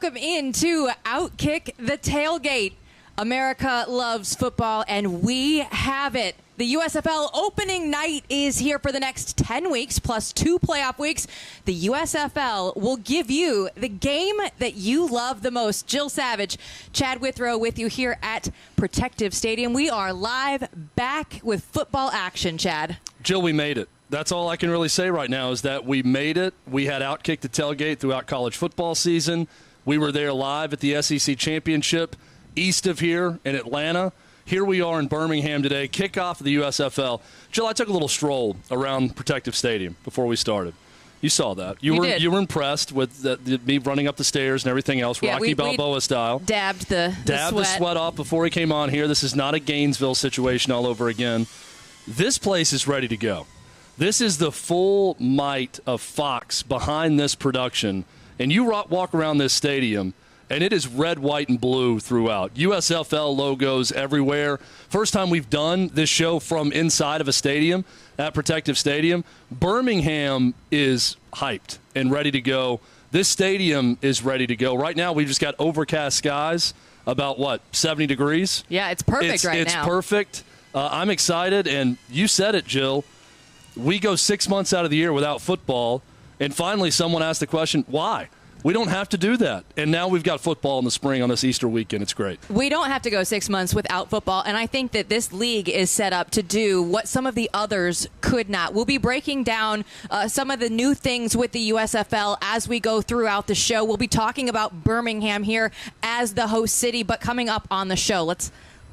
welcome into OutKick The Tailgate. America loves football, and we have it. The USFL opening night is here for the next 10 weeks, plus 2 playoff weeks. The USFL will give you the game that you love the most. Jill Savage, Chad Withrow with you here at Protective Stadium. We are live, back with football action, Chad. Jill, we made it. That's all I can really say right now is that we made it. We had OutKick The Tailgate throughout college football season. We were there live at the SEC Championship east of here in Atlanta. Here we are in Birmingham today, kickoff of the USFL. Jill, I took a little stroll around Protective Stadium before we started. You saw that. You were impressed with me running up the stairs and everything else, yeah, Rocky Balboa style. Dabbed the sweat off before he came on here. This is not a Gainesville situation all over again. This place is ready to go. This is the full might of Fox behind this production. And you walk around this stadium, and it is red, white, and blue throughout. USFL logos everywhere. First time we've done this show from inside of a stadium at Protective Stadium. Birmingham is hyped and ready to go. This stadium is ready to go. Right now, we've just got overcast skies, about, 70 degrees? Yeah, it's perfect right now. It's perfect. I'm excited, and you said it, Jill. We go 6 months out of the year without football, and finally someone asked the question, why? We don't have to do that. And now we've got football in the spring on this Easter weekend. It's great. We don't have to go 6 months without football, and I think that this league is set up to do what some of the others could not. We'll be breaking down some of the new things with the USFL as we go throughout the show. We'll be talking about Birmingham here as the host city, but coming up on the show, let's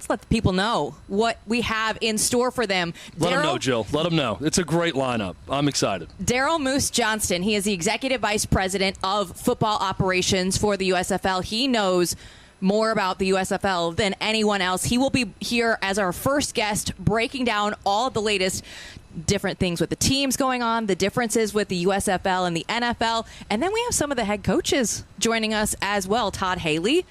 let the people know what we have in store for them. Let them know, Jill. Let them know. It's a great lineup. I'm excited. Daryl Moose Johnston, he is the Executive Vice President of Football Operations for the USFL. He knows more about the USFL than anyone else. He will be here as our first guest, breaking down all of the latest different things with the teams going on, the differences with the USFL and the NFL. And then we have some of the head coaches joining us as well. Todd Haley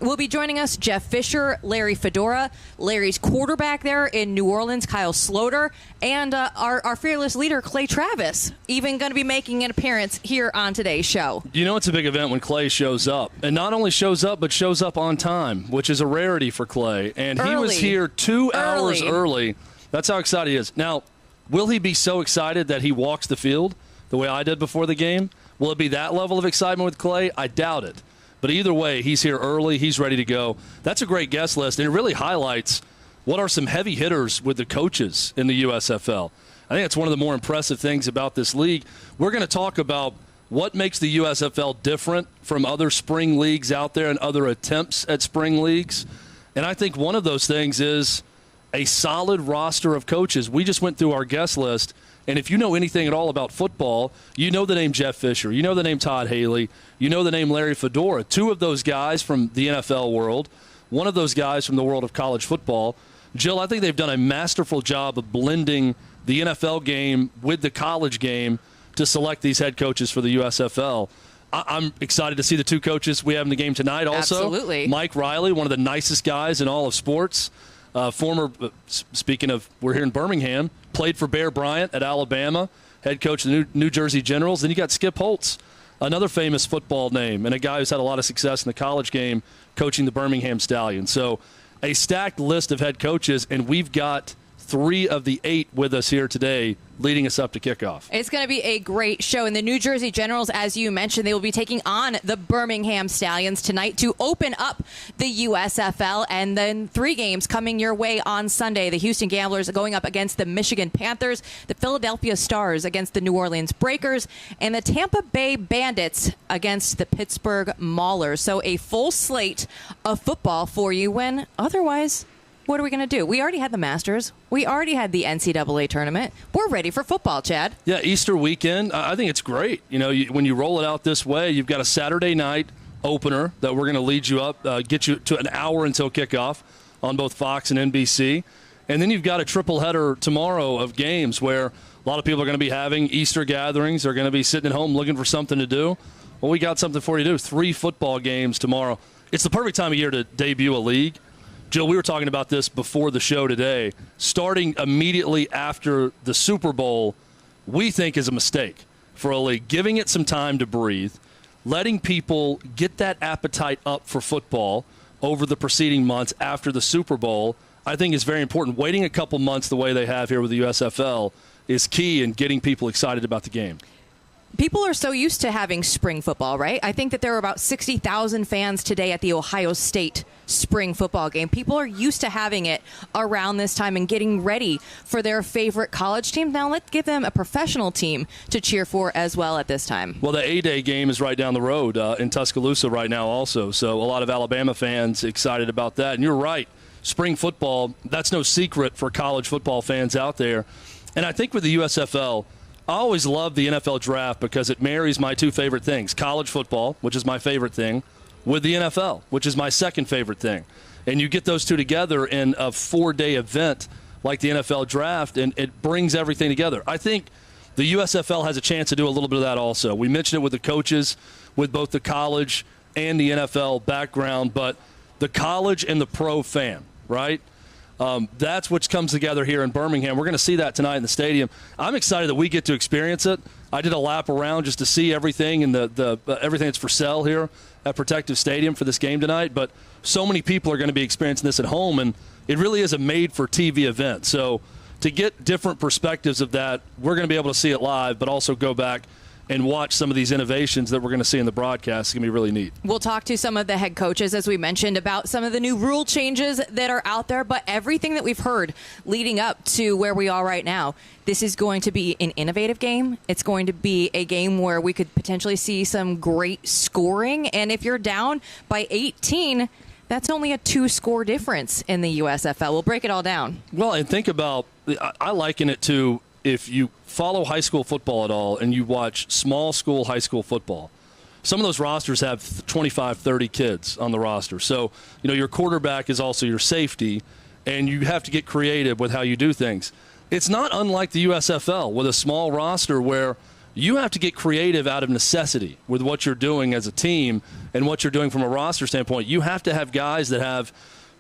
will be joining us, Jeff Fisher, Larry Fedora, Larry's quarterback there in New Orleans, Kyle Sloter, and our fearless leader, Clay Travis, even going to be making an appearance here on today's show. You know it's a big event when Clay shows up. And not only shows up, but shows up on time, which is a rarity for Clay. And he was here 2 hours early. That's how excited he is. Now, will he be so excited that he walks the field the way I did before the game? Will it be that level of excitement with Clay? I doubt it. But either way, he's here early. He's ready to go. That's a great guest list, and it really highlights what are some heavy hitters with the coaches in the USFL. I think that's one of the more impressive things about this league. We're going to talk about what makes the USFL different from other spring leagues out there and other attempts at spring leagues. And I think one of those things is a solid roster of coaches. We just went through our guest list. And if you know anything at all about football, you know the name Jeff Fisher, you know the name Todd Haley, you know the name Larry Fedora. 2 of those guys from the NFL world, 1 of those guys from the world of college football. Jill, I think they've done a masterful job of blending the NFL game with the college game to select these head coaches for the USFL. I'm excited to see the 2 coaches we have in the game tonight also. Absolutely. Mike Riley, one of the nicest guys in all of sports. Speaking of, we're here in Birmingham, played for Bear Bryant at Alabama, head coach of the New Jersey Generals. Then you got Skip Holtz, another famous football name, and a guy who's had a lot of success in the college game coaching the Birmingham Stallions. So a stacked list of head coaches, and we've got 3 of the 8 with us here today, leading us up to kickoff. It's going to be a great show. And the New Jersey Generals, as you mentioned, they will be taking on the Birmingham Stallions tonight to open up the USFL. And then 3 games coming your way on Sunday. The Houston Gamblers going up against the Michigan Panthers, the Philadelphia Stars against the New Orleans Breakers, and the Tampa Bay Bandits against the Pittsburgh Maulers. So a full slate of football for you when otherwise, what are we going to do? We already had the Masters. We already had the NCAA tournament. We're ready for football, Chad. Yeah, Easter weekend, I think it's great. You know, when you roll it out this way, you've got a Saturday night opener that we're going to lead you up, get you to an hour until kickoff on both Fox and NBC. And then you've got a triple header tomorrow of games where a lot of people are going to be having Easter gatherings. They're going to be sitting at home looking for something to do. Well, we got something for you to do. 3 football games tomorrow. It's the perfect time of year to debut a league. Jill, we were talking about this before the show today. Starting immediately after the Super Bowl, we think is a mistake for a league. Giving it some time to breathe, letting people get that appetite up for football over the preceding months after the Super Bowl, I think is very important. Waiting a couple months the way they have here with the USFL is key in getting people excited about the game. People are so used to having spring football, right? I think that there were about 60,000 fans today at the Ohio State spring football game. People are used to having it around this time and getting ready for their favorite college team. Now let's give them a professional team to cheer for as well at this time. Well, the A-Day game is right down the road in Tuscaloosa right now also. So a lot of Alabama fans excited about that. And you're right. Spring football, that's no secret for college football fans out there. And I think with the USFL, I always love the NFL draft because it marries my two favorite things, college football, which is my favorite thing, with the NFL, which is my second favorite thing. And you get those two together in a 4-day event like the NFL draft, and it brings everything together. I think the USFL has a chance to do a little bit of that also. We mentioned it with the coaches, with both the college and the NFL background, but the college and the pro fan, right? That's what comes together here in Birmingham. We're going to see that tonight in the stadium. I'm excited that we get to experience it. I did a lap around just to see everything and the everything that's for sale here at Protective Stadium for this game tonight. But so many people are going to be experiencing this at home, and it really is a made-for-TV event. So to get different perspectives of that, we're going to be able to see it live, but also go back and watch some of these innovations that we're going to see in the broadcast. It's going to be really neat. We'll talk to some of the head coaches, as we mentioned, about some of the new rule changes that are out there, but everything that we've heard leading up to where we are right now, this is going to be an innovative game. It's going to be a game where we could potentially see some great scoring, and if you're down by 18, that's only a 2-score difference in the USFL. We'll break it all down. Well, and think about, I liken it to, if you follow high school football at all and you watch small school high school football, some of those rosters have 25, 30 kids on the roster. So, your quarterback is also your safety, and you have to get creative with how you do things. It's not unlike the USFL with a small roster where you have to get creative out of necessity with what you're doing as a team and what you're doing from a roster standpoint. You have to have guys that have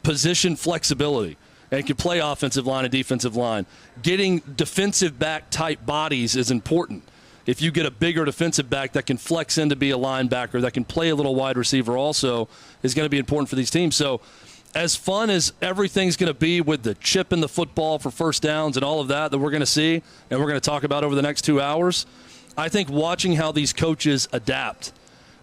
position flexibility and can play offensive line and defensive line. Getting defensive back type bodies is important. If you get a bigger defensive back that can flex in to be a linebacker, that can play a little wide receiver also, is going to be important for these teams. So as fun as everything's going to be with the chip in the football for first downs and all of that we're going to see and we're going to talk about over the next 2 hours, I think watching how these coaches adapt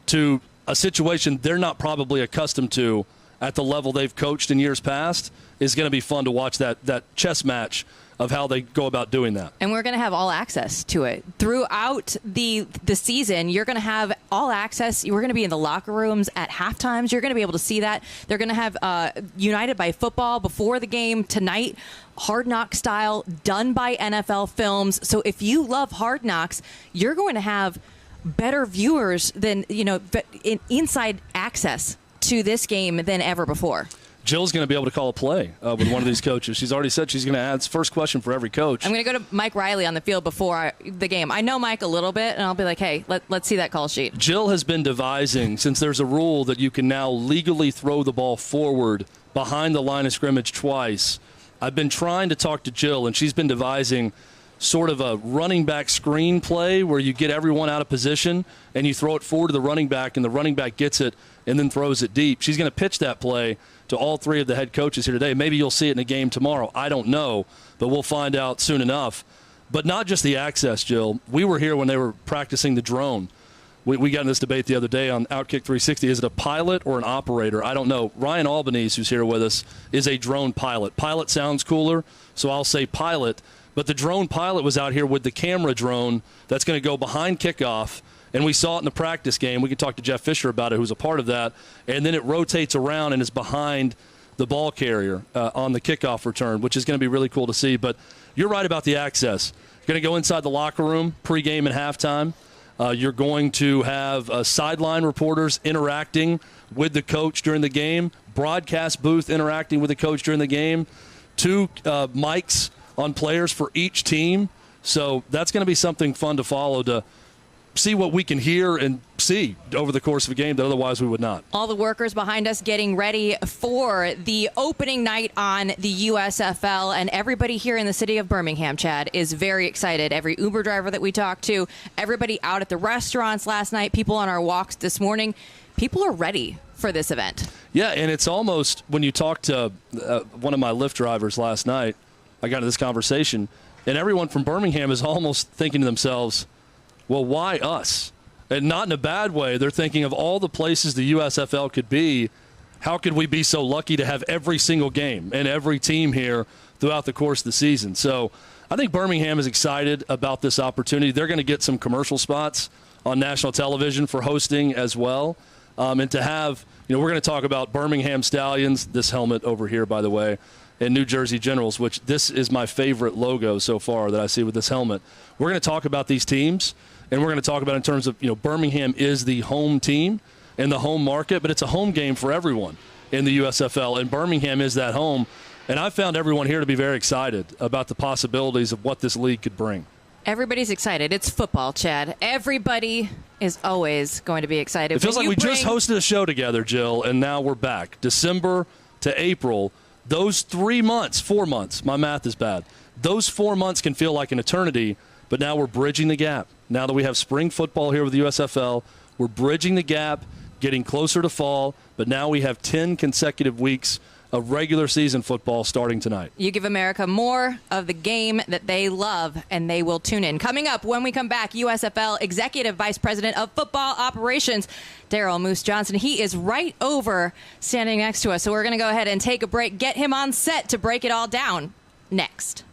to a situation they're not probably accustomed to at the level they've coached in years past is going to be fun to watch that chess match of how they go about doing that. And we're going to have all access to it. Throughout the season, you're going to have all access. We're going to be in the locker rooms at halftimes. You're going to be able to see that. They're going to have United by Football before the game tonight, Hard Knock style, done by NFL Films. So if you love Hard Knocks, you're going to have better viewers than, inside access to this game than ever before. Jill's going to be able to call a play with one of these coaches. She's already said she's going to add first question for every coach. I'm going to go to Mike Riley on the field before the game. I know Mike a little bit, and I'll be like, hey, let's see that call sheet. Jill has been devising, since there's a rule that you can now legally throw the ball forward behind the line of scrimmage twice. I've been trying to talk to Jill, and she's been devising sort of a running back screen play where you get everyone out of position and you throw it forward to the running back, and the running back gets it and then throws it deep. She's going to pitch that play to all three of the head coaches here today. Maybe you'll see it in a game tomorrow. I don't know, but we'll find out soon enough. But not just the access, Jill. We were here when they were practicing the drone. We got in this debate the other day on OutKick 360. Is it a pilot or an operator? I don't know. Ryan Albanese, who's here with us, is a drone pilot. Pilot sounds cooler, so I'll say pilot. But the drone pilot was out here with the camera drone that's going to go behind kickoff. And we saw it in the practice game. We can talk to Jeff Fisher about it, who's a part of that. And then it rotates around and is behind the ball carrier on the kickoff return, which is going to be really cool to see. But you're right about the access. You're going to go inside the locker room pregame and halftime. You're going to have sideline reporters interacting with the coach during the game, broadcast booth interacting with the coach during the game, 2 mics on players for each team. So that's going to be something fun to follow, to see what we can hear and see over the course of a game that otherwise we would not. All the workers behind us getting ready for the opening night on the USFL, and everybody here in the city of Birmingham, Chad, is very excited. Every Uber driver that we talked to, everybody out at the restaurants last night, people on our walks this morning, people are ready for this event. Yeah, and it's almost, when you talk to one of my Lyft drivers last night, I got into this conversation, and everyone from Birmingham is almost thinking to themselves, well, why us? And not in a bad way. They're thinking of all the places the USFL could be. How could we be so lucky to have every single game and every team here throughout the course of the season? So I think Birmingham is excited about this opportunity. They're going to get some commercial spots on national television for hosting as well. And to have, we're going to talk about Birmingham Stallions, this helmet over here, by the way, and New Jersey Generals, which this is my favorite logo so far that I see with this helmet. We're going to talk about these teams, and we're going to talk about in terms of, Birmingham is the home team in the home market, but it's a home game for everyone in the USFL, and Birmingham is that home. And I found everyone here to be very excited about the possibilities of what this league could bring. Everybody's excited. It's football, Chad. Everybody is always going to be excited. It feels like we just hosted a show together, Jill, and now we're back. December to April, those 4 months, my math is bad. Those 4 months can feel like an eternity, but now we're bridging the gap. Now that we have spring football here with the USFL, we're bridging the gap, getting closer to fall, but now we have 10 consecutive weeks of regular season football starting tonight. You give America more of the game that they love, and they will tune in. Coming up when we come back, USFL Executive Vice President of Football Operations, Daryl Moose Johnson. He is right over standing next to us, so we're going to go ahead and take a break, get him on set to break it all down next.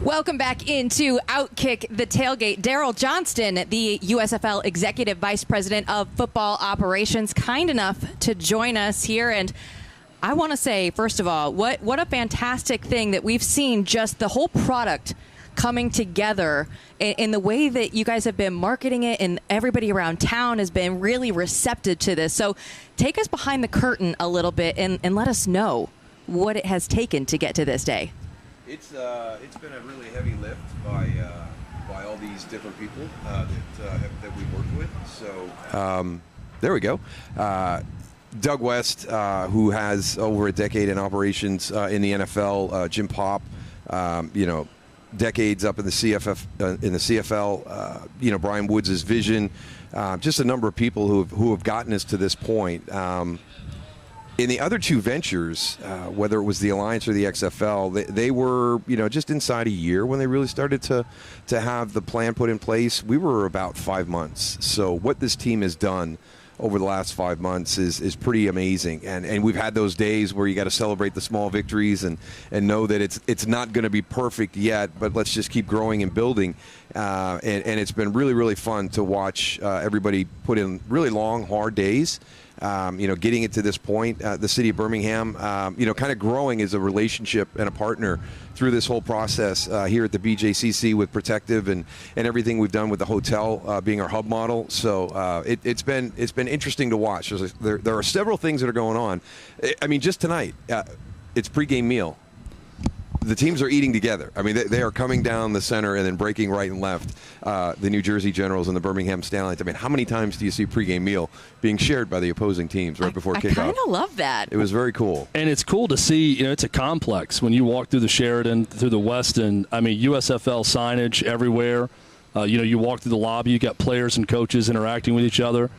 Welcome back into OutKick The Tailgate. Daryl Johnston, the USFL Executive Vice President of Football Operations, kind enough to join us here. And I want to say, first of all, what a fantastic thing that we've seen, just the whole product coming together in the way that you guys have been marketing it, and everybody around town has been really receptive to this. So take us behind the curtain a little bit and let us know what it has taken to get to this day. It's been a really heavy lift by all these different people that we worked with. So there we go. Doug West, who has over a decade in operations in the NFL, Jim Popp, decades up in the CFL, Brian Woods' vision, just a number of people who have gotten us to this point. In the other two ventures, whether it was the Alliance or the XFL, they were, just inside a year when they really started to have the plan put in place. We were about 5 months. So what this team has done over the last 5 months is pretty amazing. And we've had those days where you got to celebrate the small victories and know that it's not going to be perfect yet, but let's just keep growing and building. And it's been really, really fun to watch everybody put in really long, hard days. Getting it to this point, the city of Birmingham, kind of growing as a relationship and a partner through this whole process here at the BJCC with Protective and everything we've done with the hotel being our hub model. So it's been interesting to watch. There are several things that are going on. I mean, just tonight, it's pregame meal. The teams are eating together. I mean, they are coming down the center and then breaking right and left. The New Jersey Generals and the Birmingham Stallions. I mean, how many times do you see pregame meal being shared by the opposing teams right before kickoff? I kind of love that. It was very cool. And it's cool to see, it's a complex. When you walk through the Sheraton, through the Westin, I mean, USFL signage everywhere. You walk through the lobby, you got players and coaches interacting with each other.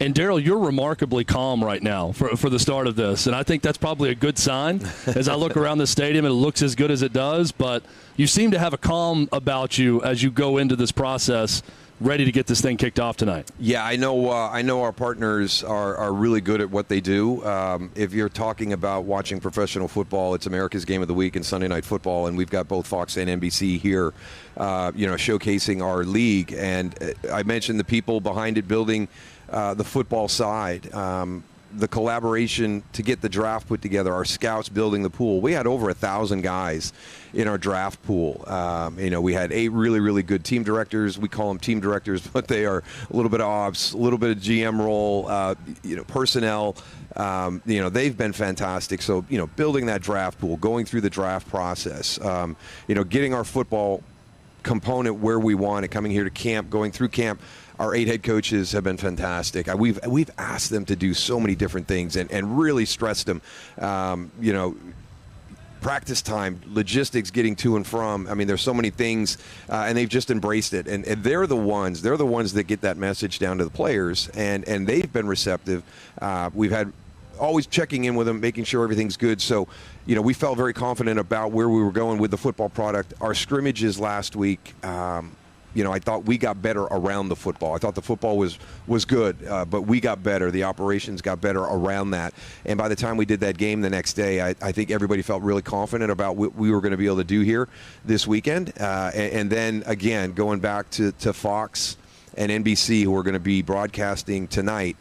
And, Daryl, you're remarkably calm right now for the start of this. And I think that's probably a good sign. As I look around the stadium, it looks as good as it does. But you seem to have a calm about you as you go into this process, ready to get this thing kicked off tonight. Yeah, I know our partners are really good at what they do. If you're talking about watching professional football, it's America's Game of the Week and Sunday Night Football. And we've got both Fox and NBC here, showcasing our league. And I mentioned the people behind it building the football side, the collaboration to get the draft put together, our scouts building the pool. We had over 1,000 guys in our draft pool. We had 8 really, really good team directors. We call them team directors, but they are a little bit of ops, a little bit of GM role, personnel. They've been fantastic. So, building that draft pool, going through the draft process, getting our football component where we want it, coming here to camp, going through camp. Our 8 head coaches have been fantastic. We've asked them to do so many different things and really stressed them. Practice time, logistics, getting to and from. I mean, there's so many things, and they've just embraced it. And they're the ones that get that message down to the players, and they've been receptive. We've had always checking in with them, making sure everything's good. So, we felt very confident about where we were going with the football product. Our scrimmages last week, I thought we got better around the football. I thought the football was good, but we got better. The operations got better around that. And by the time we did that game the next day, I think everybody felt really confident about what we were going to be able to do here this weekend. And then, again, going back to Fox and NBC, who are going to be broadcasting tonight,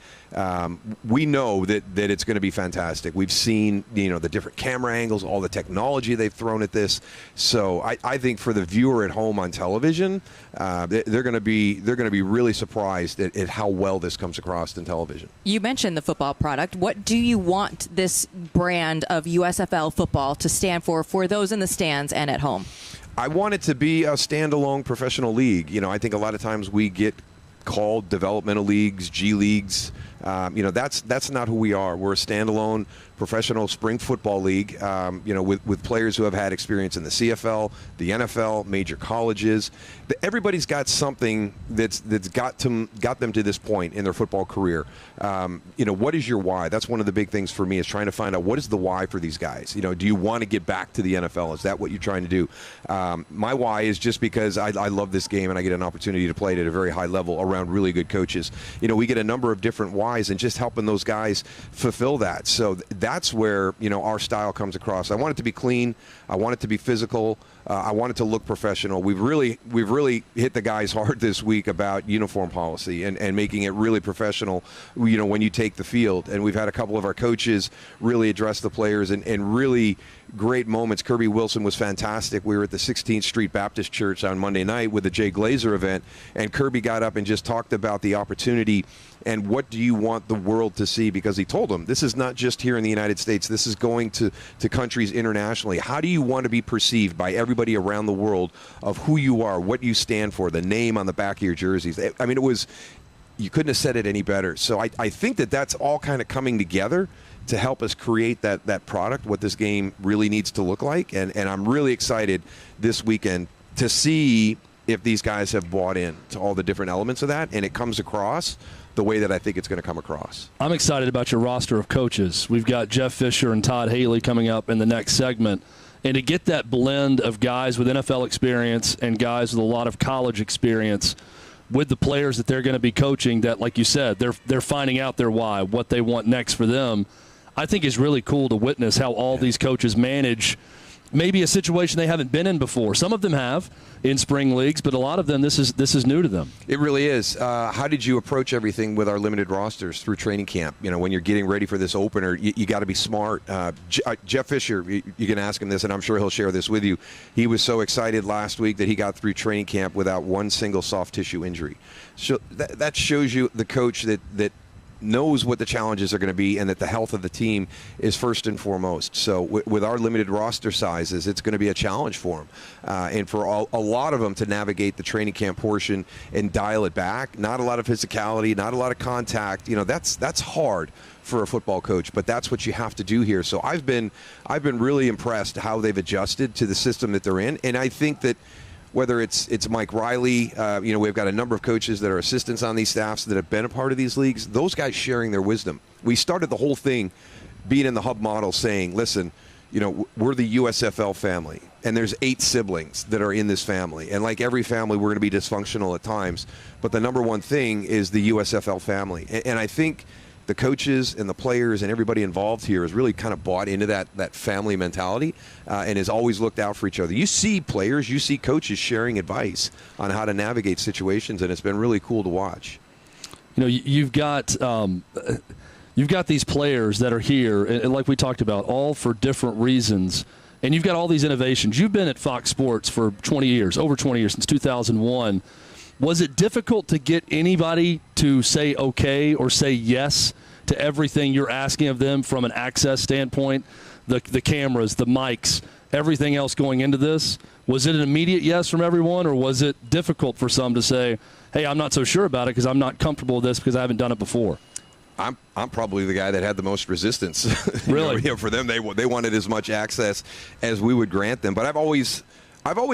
we know that it's going to be fantastic. We've seen, the different camera angles, all the technology they've thrown at this. So I think for the viewer at home on television, they're going to be really surprised at how well this comes across in television. You mentioned the football product. What do you want this brand of USFL football to stand for those in the stands and at home? I want it to be a standalone professional league. I think a lot of times we get called developmental leagues, G leagues. That's not who we are. We're a standalone professional spring football league, with players who have had experience in the CFL, the NFL, major colleges. Everybody's got something that's got them to this point in their football career. What is your why? That's one of the big things for me, is trying to find out what is the why for these guys. Do you want to get back to the NFL? Is that what you're trying to do? My why is just because I love this game and I get an opportunity to play it at a very high level around really good coaches. We get a number of different whys and just helping those guys fulfill that. So that's where, our style comes across. I want it to be clean. I want it to be physical. I want it to look professional. We've really hit the guys hard this week about uniform policy and making it really professional, when you take the field. And we've had a couple of our coaches really address the players and really great moments. Kirby Wilson was fantastic. We were at the 16th Street Baptist Church on Monday night with the Jay Glazer event, and Kirby got up and just talked about the opportunity and what do you want the world to see? Because he told them, this is not just here in the United States. This is going to countries internationally. How do you want to be perceived by everybody around the world of who you are, what you stand for, the name on the back of your jerseys? I mean, you couldn't have said it any better. So I think that's all kind of coming together to help us create that product, what this game really needs to look like. And I'm really excited this weekend to see if these guys have bought in to all the different elements of that, and it comes across the way that I think it's going to come across. I'm excited about your roster of coaches. We've got Jeff Fisher and Todd Haley coming up in the next segment. And to get that blend of guys with NFL experience and guys with a lot of college experience with the players that they're going to be coaching that, like you said, they're finding out their why, what they want next for them, I think is really cool to witness how all these coaches manage maybe a situation they haven't been in before. Some of them have in spring leagues, but a lot of them, this is new to them. It really is. How did you approach everything with our limited rosters through training camp? You know, when you're getting ready for this opener, you got to be smart. Jeff Fisher, you can ask him this, and I'm sure he'll share this with you. He was so excited last week that he got through training camp without one single soft tissue injury. So that shows you the coach that knows what the challenges are going to be and that the health of the team is first and foremost. So with our limited roster sizes, it's going to be a challenge for them. And for a lot of them to navigate the training camp portion and dial it back, not a lot of physicality, not a lot of contact, that's hard for a football coach, but that's what you have to do here. So I've been really impressed how they've adjusted to the system that they're in. And I think that whether it's Mike Riley, we've got a number of coaches that are assistants on these staffs that have been a part of these leagues, those guys sharing their wisdom. We started the whole thing being in the hub model saying, listen, we're the USFL family, and there's 8 siblings that are in this family. And like every family, we're going to be dysfunctional at times. But the number one thing is the USFL family. And I think the coaches and the players and everybody involved here has really kind of bought into that family mentality and has always looked out for each other. You see players, you see coaches sharing advice on how to navigate situations, and it's been really cool to watch. You've got these players that are here, and like we talked about, all for different reasons. And you've got all these innovations. You've been at Fox Sports for 20 years, over 20 years, since 2001. Was it difficult to get anybody to say okay or say yes to everything you're asking of them from an access standpoint, the cameras, the mics, everything else going into this? Was it an immediate yes from everyone, or was it difficult for some to say, hey, I'm not so sure about it because I'm not comfortable with this because I haven't done it before? I'm probably the guy that had the most resistance. Really? For them, they wanted as much access as we would grant them. But I've always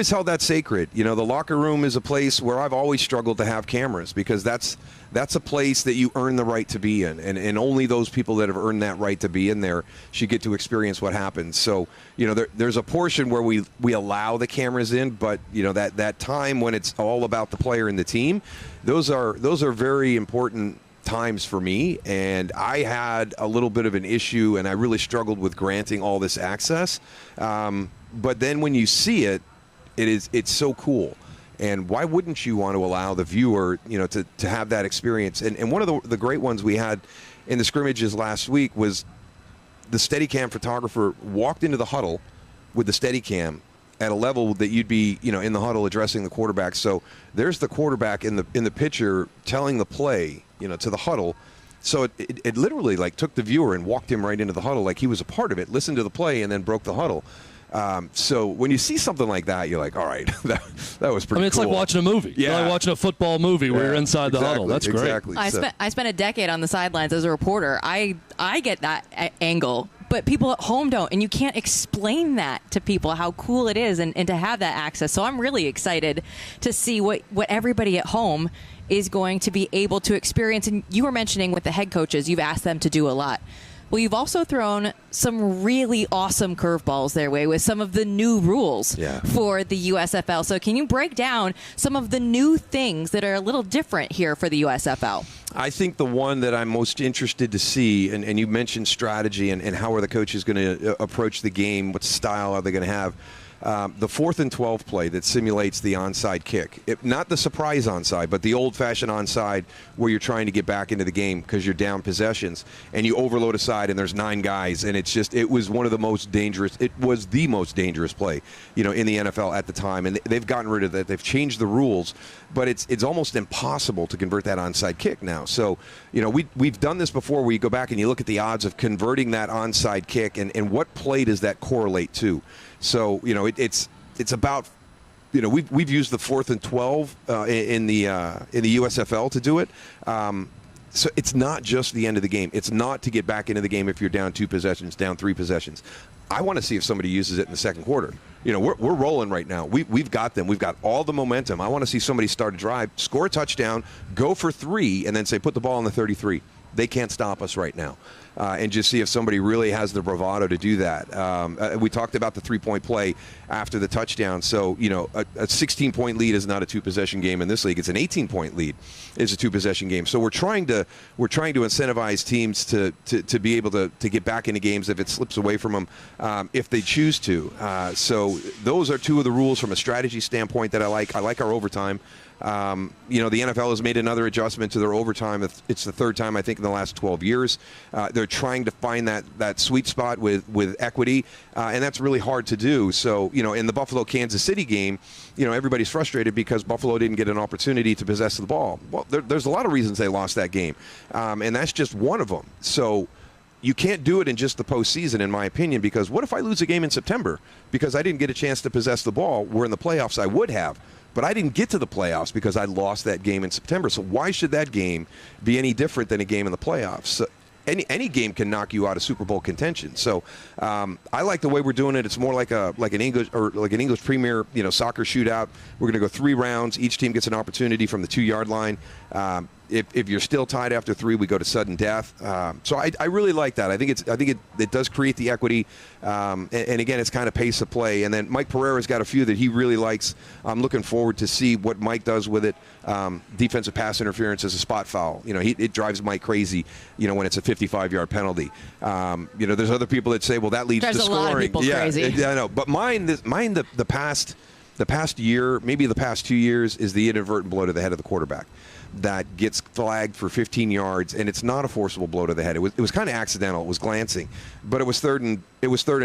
held that sacred. The locker room is a place where I've always struggled to have cameras because that's a place that you earn the right to be in. And only those people that have earned that right to be in there should get to experience what happens. So, there's a portion where we allow the cameras in, but, that time when it's all about the player and the team, those are very important times for me. And I had a little bit of an issue, and I really struggled with granting all this access. But then when you see it, it's so cool. And why wouldn't you want to allow the viewer, to have that experience? And one of the great ones we had in the scrimmages last week was the Steadicam photographer walked into the huddle with the Steadicam at a level that you'd be, in the huddle addressing the quarterback. So there's the quarterback in the picture telling the play, to the huddle. So it literally took the viewer and walked him right into the huddle like he was a part of it, listened to the play, and then broke the huddle. So when you see something like that, you're like, all right, that was pretty cool. It's like watching a movie. Yeah. It's like watching a football movie where you're inside the huddle. That's great. Exactly. I spent a decade on the sidelines as a reporter. I get that angle, but people at home don't, and you can't explain that to people how cool it is and to have that access. So I'm really excited to see what everybody at home is going to be able to experience. And you were mentioning with the head coaches, you've asked them to do a lot. Well, you've also thrown some really awesome curveballs their way with some of the new rules for the USFL. So can you break down some of the new things that are a little different here for the USFL? I think the one that I'm most interested to see, and you mentioned strategy and how are the coaches going to approach the game, what style are they going to have. the 4th and 12 play that simulates the onside kick. Not the surprise onside, but the old-fashioned onside where you're trying to get back into the game because you're down possessions and you overload a side and there's 9 guys, and it was one of the most dangerous. It was the most dangerous play, in the NFL at the time, and they've gotten rid of that. They've changed the rules, but it's almost impossible to convert that onside kick now. So, we've done this before where you go back and you look at the odds of converting that onside kick and what play does that correlate to. So, it's about, we've used the 4th and 12 in the USFL to do it. So it's not just the end of the game. It's not to get back into the game if you're down 2 possessions, down 3 possessions. I want to see if somebody uses it in the second quarter. We're rolling right now. We've got them. We've got all the momentum. I want to see somebody start a drive, score a touchdown, go for 3, and then say, put the ball on the 33. They can't stop us right now. And just see if somebody really has the bravado to do that. We talked about the 3-point play after the touchdown. So, a 16-point lead is not a 2-possession game in this league. It's an 18-point lead is a 2-possession game. So we're trying to incentivize teams to be able to get back into games if it slips away from them, if they choose to. So those are 2 of the rules from a strategy standpoint that I like. I like our overtime. The NFL has made another adjustment to their overtime. It's the 3rd time, I think, in the last 12 years. They're trying to find that sweet spot with equity, and that's really hard to do. So, in the Buffalo-Kansas City game, everybody's frustrated because Buffalo didn't get an opportunity to possess the ball. Well, there's a lot of reasons they lost that game, and that's just one of them. So you can't do it in just the postseason, in my opinion, because what if I lose a game in September because I didn't get a chance to possess the ball, where in the playoffs I would have? But I didn't get to the playoffs because I lost that game in September. So why should that game be any different than a game in the playoffs? So any game can knock you out of Super Bowl contention. So I like the way we're doing it. It's more like an English Premier soccer shootout. We're going to go 3 rounds. Each team gets an opportunity from the 2-yard line. If you're still tied after 3, we go to sudden death. So I really like that. I think it does create the equity, and again, it's kind of pace of play. And then Mike Pereira's got a few that he really likes. I'm looking forward to see what Mike does with it. Defensive pass interference is a spot foul. It drives Mike crazy. When it's a 55-yard penalty. There's other people that say, well, that leads to scoring. A lot of people crazy. Yeah, I know. But mine the past year, maybe the past 2 years, is the inadvertent blow to the head of the quarterback that gets flagged for 15 yards, and it's not a forcible blow to the head. It was kind of accidental. It was glancing, but it was third and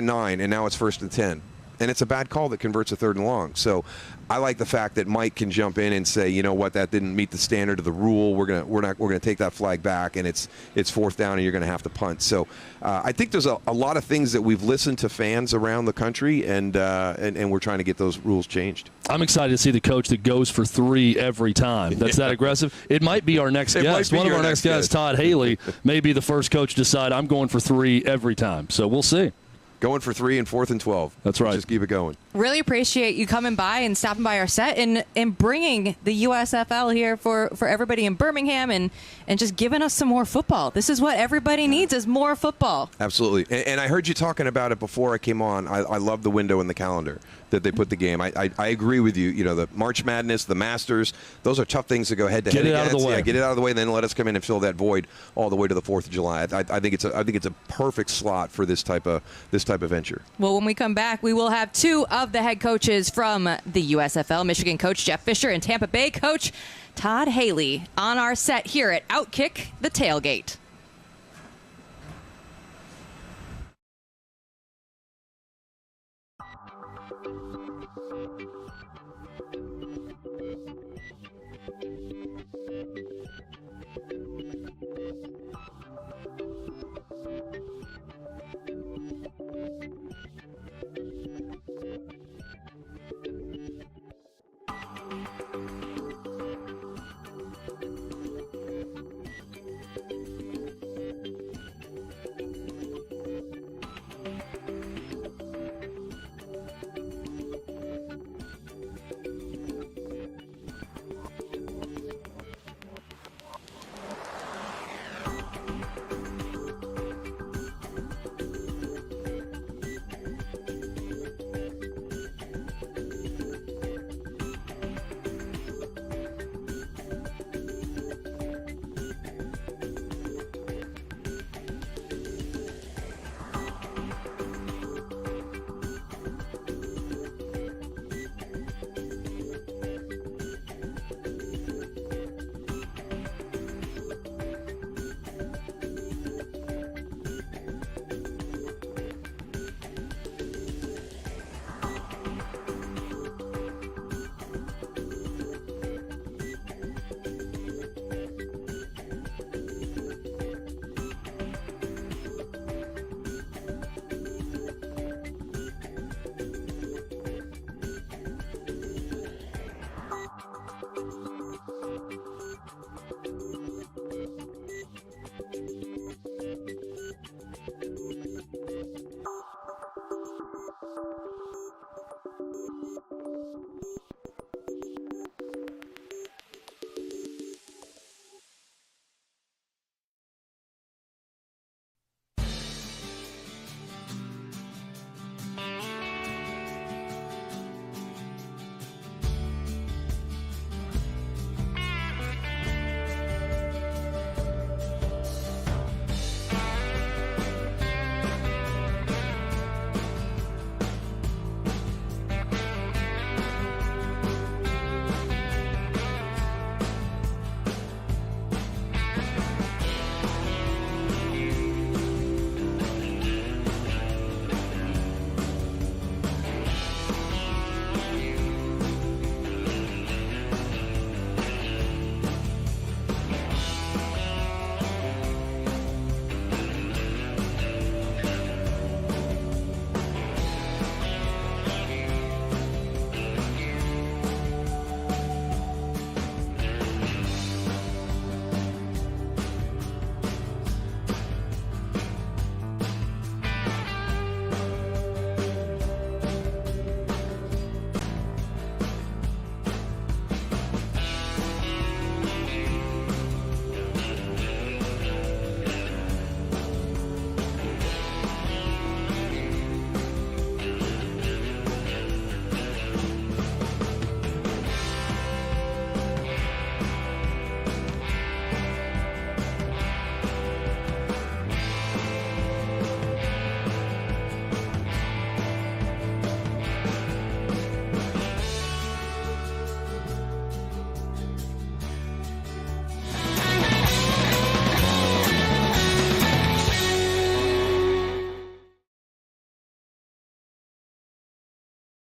9, and now it's 1st and 10. And it's a bad call that converts a 3rd and long. So I like the fact that Mike can jump in and say, you know what, that didn't meet the standard of the rule. We're gonna take that flag back, and it's 4th down, and you're gonna have to punt. So I think there's a lot of things that we've listened to fans around the country, and we're trying to get those rules changed. I'm excited to see the coach that goes for 3 every time. That's that aggressive. It might be our next guest. One of our next guests, Todd Haley, may be the first coach to decide I'm going for 3 every time. So we'll see. Going for 3 and 4th and 12. That's right. Just keep it going. Really appreciate you coming by and stopping by our set and bringing the USFL here for everybody in Birmingham and just giving us some more football. This is what everybody needs, is more football. Absolutely. And I heard you talking about it before I came on. I love the window in the calendar that they put the game. I agree with you. The March Madness, the Masters, those are tough things to go head to head. Get it out of the way. Yeah, get it out of the way, and then let us come in and fill that void all the way to the 4th of July. I think it's a perfect slot for this type of venture. Well, when we come back, we will have 2 of the head coaches from the USFL, Michigan coach Jeff Fisher and Tampa Bay coach Todd Haley, on our set here at OutKick The Tailgate.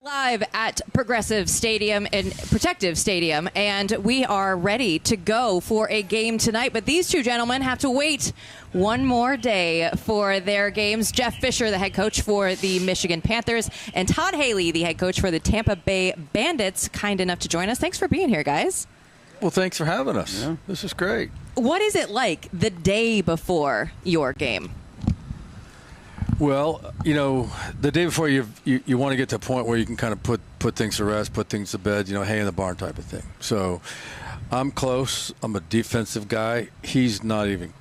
Live at Progressive Stadium and Protective Stadium, and we are ready to go for a game tonight. But these two gentlemen have to wait one more day for their games. Jeff Fisher, the head coach for the Michigan Panthers, and Todd Haley, the head coach for the Tampa Bay Bandits, kind enough to join us. Thanks for being here, guys. Well, thanks for having us. Yeah. This is great. What is it like the day before your game? Well, the day before you want to get to a point where you can kind of put things to rest, put things to bed, hay in the barn type of thing. So I'm close. I'm a defensive guy. He's not even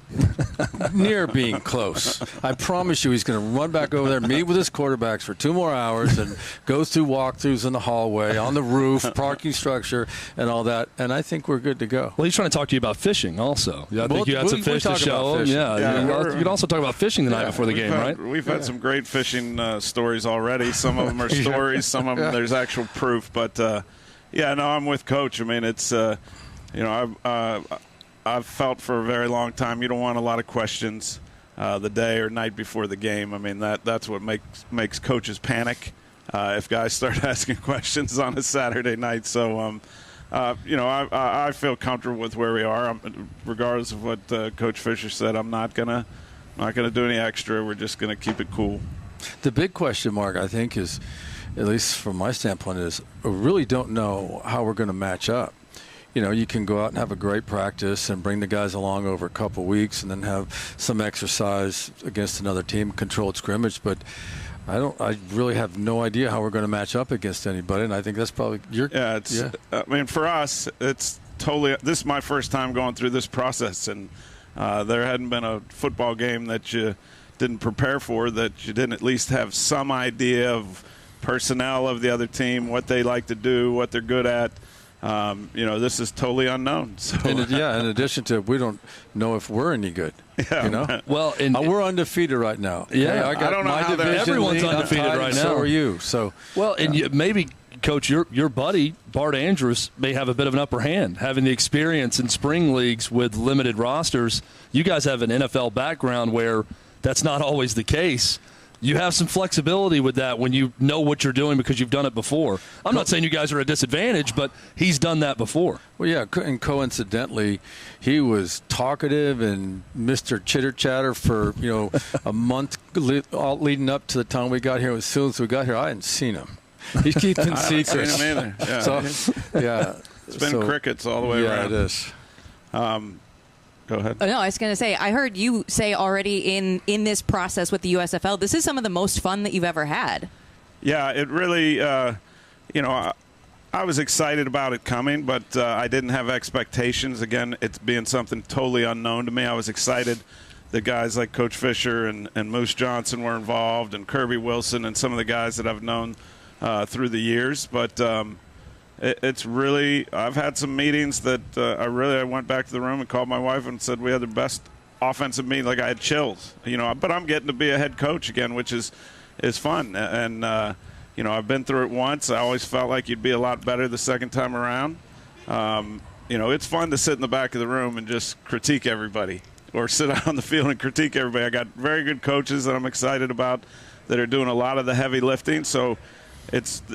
near being close. I promise you he's going to run back over there, meet with his quarterbacks for 2 more hours, and go through walkthroughs in the hallway, on the roof, parking structure, and all that. And I think we're good to go. Well, he's trying to talk to you about fishing also. I think you had some fish to show him. Yeah. You can also talk about fishing the night before the game, right? We've had some great fishing stories already. Some of them are stories. Some of them there's actual proof. But, I'm with Coach. I mean, it's, I've felt for a very long time you don't want a lot of questions the day or night before the game. I mean, that's what makes coaches panic if guys start asking questions on a Saturday night. So, I feel comfortable with where we are. Regardless of what Coach Fisher said, I'm not gonna do any extra. We're just gonna keep it cool. The big question mark, I think, is, at least from my standpoint, is we really don't know how we're going to match up. You can go out and have a great practice and bring the guys along over a couple of weeks and then have some exercise against another team, controlled scrimmage. But I really have no idea how we're going to match up against anybody. And I think that's probably I mean, for us, it's totally – this is my first time going through this process. And there hadn't been a football game that you didn't prepare for, that you didn't at least have some idea of personnel of the other team, what they like to do, what they're good at. This is totally unknown. So. In addition to, we don't know if we're any good. Yeah. Well, we're undefeated right now. Yeah, I don't know my how division. Everyone's undefeated right now. So are you. So and maybe, Coach, your buddy Bart Andrews may have a bit of an upper hand, having the experience in spring leagues with limited rosters. You guys have an NFL background where that's not always the case. You have some flexibility with that when you know what you're doing because you've done it before. I'm not saying you guys are at a disadvantage, but he's done that before. Well, yeah, and coincidentally, he was talkative and Mr. Chitter-Chatter for, a month leading up to the time we got here. As soon as we got here, I hadn't seen him. He's keeping secrets. I haven't seen him either. Yeah. So, it's been crickets all the way around. Yeah, it is. Go ahead. No, I was going to say, I heard you say already in this process with the USFL, this is some of the most fun that you've ever had. Yeah, it really, I was excited about it coming, but I didn't have expectations. Again, it's being something totally unknown to me. I was excited that guys like Coach Fisher and Moose Johnson were involved, and Kirby Wilson and some of the guys that I've known through the years. But it's really – I've had some meetings that I went back to the room and called my wife and said we had the best offensive meeting. Like I had chills, But I'm getting to be a head coach again, which is fun. And, I've been through it once. I always felt like you'd be a lot better the second time around. It's fun to sit in the back of the room and just critique everybody or sit out on the field and critique everybody. I got very good coaches that I'm excited about that are doing a lot of the heavy lifting. So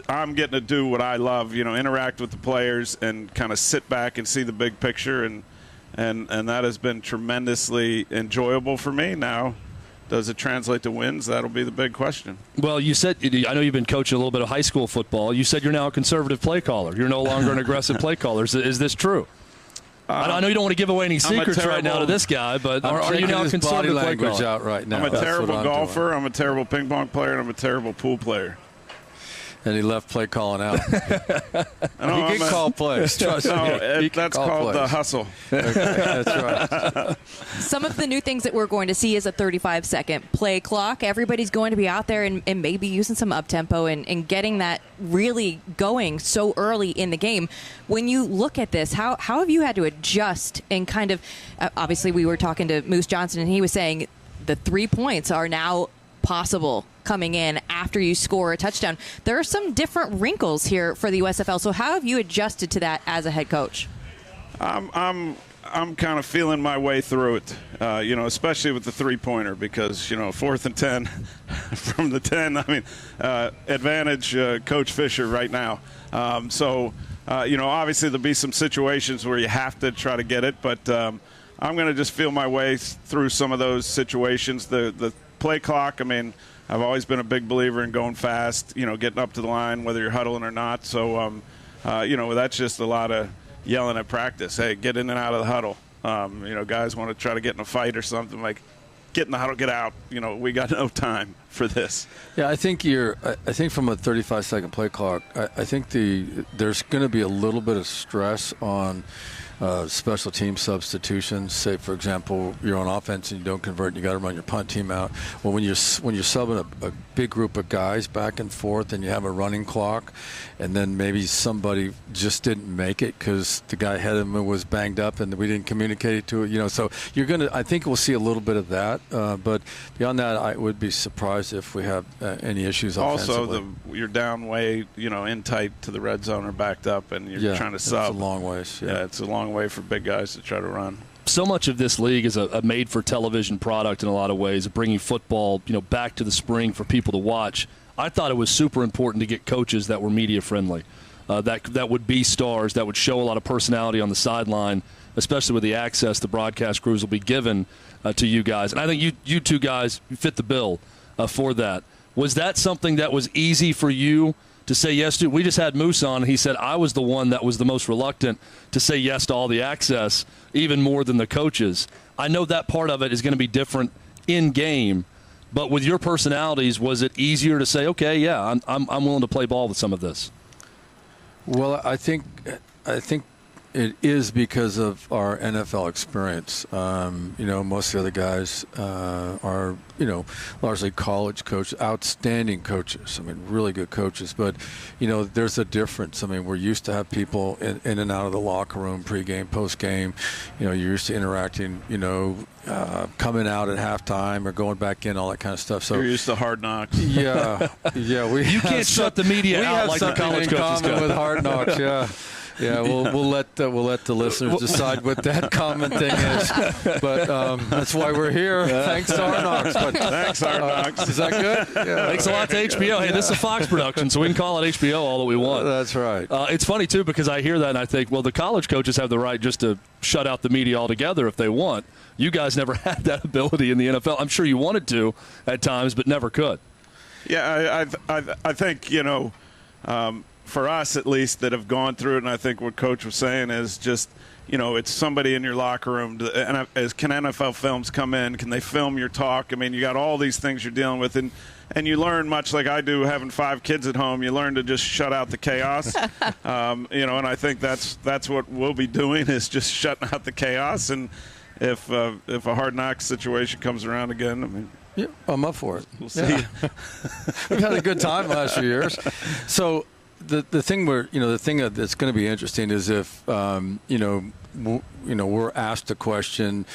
I'm getting to do what I love, interact with the players and kind of sit back and see the big picture, and that has been tremendously enjoyable for me. Now, does it translate to wins? That'll be the big question. Well, you said, I know you've been coaching a little bit of high school football. You said you're now a conservative play caller. You're no longer an aggressive play caller. Is this true? I know you don't want to give away any secrets right now to this guy, but are you now a conservative play caller? Out right now. I'm a terrible golfer. I'm a terrible ping pong player, and I'm a terrible pool player. And he left play calling out. He can call plays. Trust me. That's called the hustle. Okay, that's right. Some of the new things that we're going to see is a 35-second play clock. Everybody's going to be out there and maybe using some up-tempo and getting that really going so early in the game. When you look at this, how have you had to adjust and kind of obviously we were talking to Moose Johnson, and he was saying the 3 points are now possible coming in after you score a touchdown. There are some different wrinkles here for the USFL. So how have you adjusted to that as a head coach? I'm I'm kind of feeling my way through it, especially with the three-pointer because, 4th and 10 from the 10, advantage Coach Fisher right now. Obviously there'll be some situations where you have to try to get it, but I'm going to just feel my way through some of those situations. The play clock, I've always been a big believer in going fast, getting up to the line, whether you're huddling or not. So, that's just a lot of yelling at practice. Hey, get in and out of the huddle. Guys want to try to get in a fight or something, like, get in the huddle, get out. We got no time for this. Yeah, I think from a 35-second play clock, I think there's going to be a little bit of stress on special team substitutions. Say, for example, you're on offense and you don't convert and you got to run your punt team out. Well, when you're subbing a big group of guys back and forth and you have a running clock and then maybe somebody just didn't make it because the guy ahead of him was banged up and we didn't communicate to it, so I think we'll see a little bit of that. But beyond that, I would be surprised if we have any issues offensively. Also, you're down way, in tight to the red zone or backed up and you're trying to sub. It's a long ways. Yeah, it's a long way for big guys to try to run. So much of this league is a made-for-television product in a lot of ways, bringing football, back to the spring for people to watch. I thought it was super important to get coaches that were media-friendly, that would be stars, that would show a lot of personality on the sideline, especially with the access the broadcast crews will be given to you guys. And I think you two guys fit the bill for that. Was that something that was easy for you to say yes to? We just had Moose on, and he said I was the one that was the most reluctant to say yes to all the access, even more than the coaches. I know that part of it is going to be different in game, but with your personalities, was it easier to say, okay, yeah, I'm willing to play ball with some of this? Well, I think it is because of our NFL experience. Most of the other guys are, largely college coaches, outstanding coaches. Really good coaches. But, there's a difference. We're used to have people in and out of the locker room, pregame, postgame. You're used to interacting, coming out at halftime or going back in, all that kind of stuff. So you're used to Hard Knocks. Yeah. You can't shut the media out like the college coaches do. With Hard Knocks, yeah. Yeah, we'll let the listeners decide what that common thing is. But that's why we're here. Thanks to Hard Knocks. Thanks, Hard Knocks. Is that good? Yeah. Thanks a lot to HBO. Hey, this is a Fox production, so we can call it HBO all that we want. That's right. It's funny, too, because I hear that and I think, well, the college coaches have the right just to shut out the media altogether if they want. You guys never had that ability in the NFL. I'm sure you wanted to at times, but never could. Yeah, I think, for us at least that have gone through it, and I think what Coach was saying is just, it's somebody in your locker room. Can NFL films come in? Can they film your talk? You got all these things you're dealing with, and you learn, much like I do having 5 kids at home, you learn to just shut out the chaos. And I think that's what we'll be doing is just shutting out the chaos. And if a Hard Knocks situation comes around again, yeah, I'm up for it. We'll see. Yeah. We've had a good time the last few years. So the thing that's going to be interesting is if we're asked a question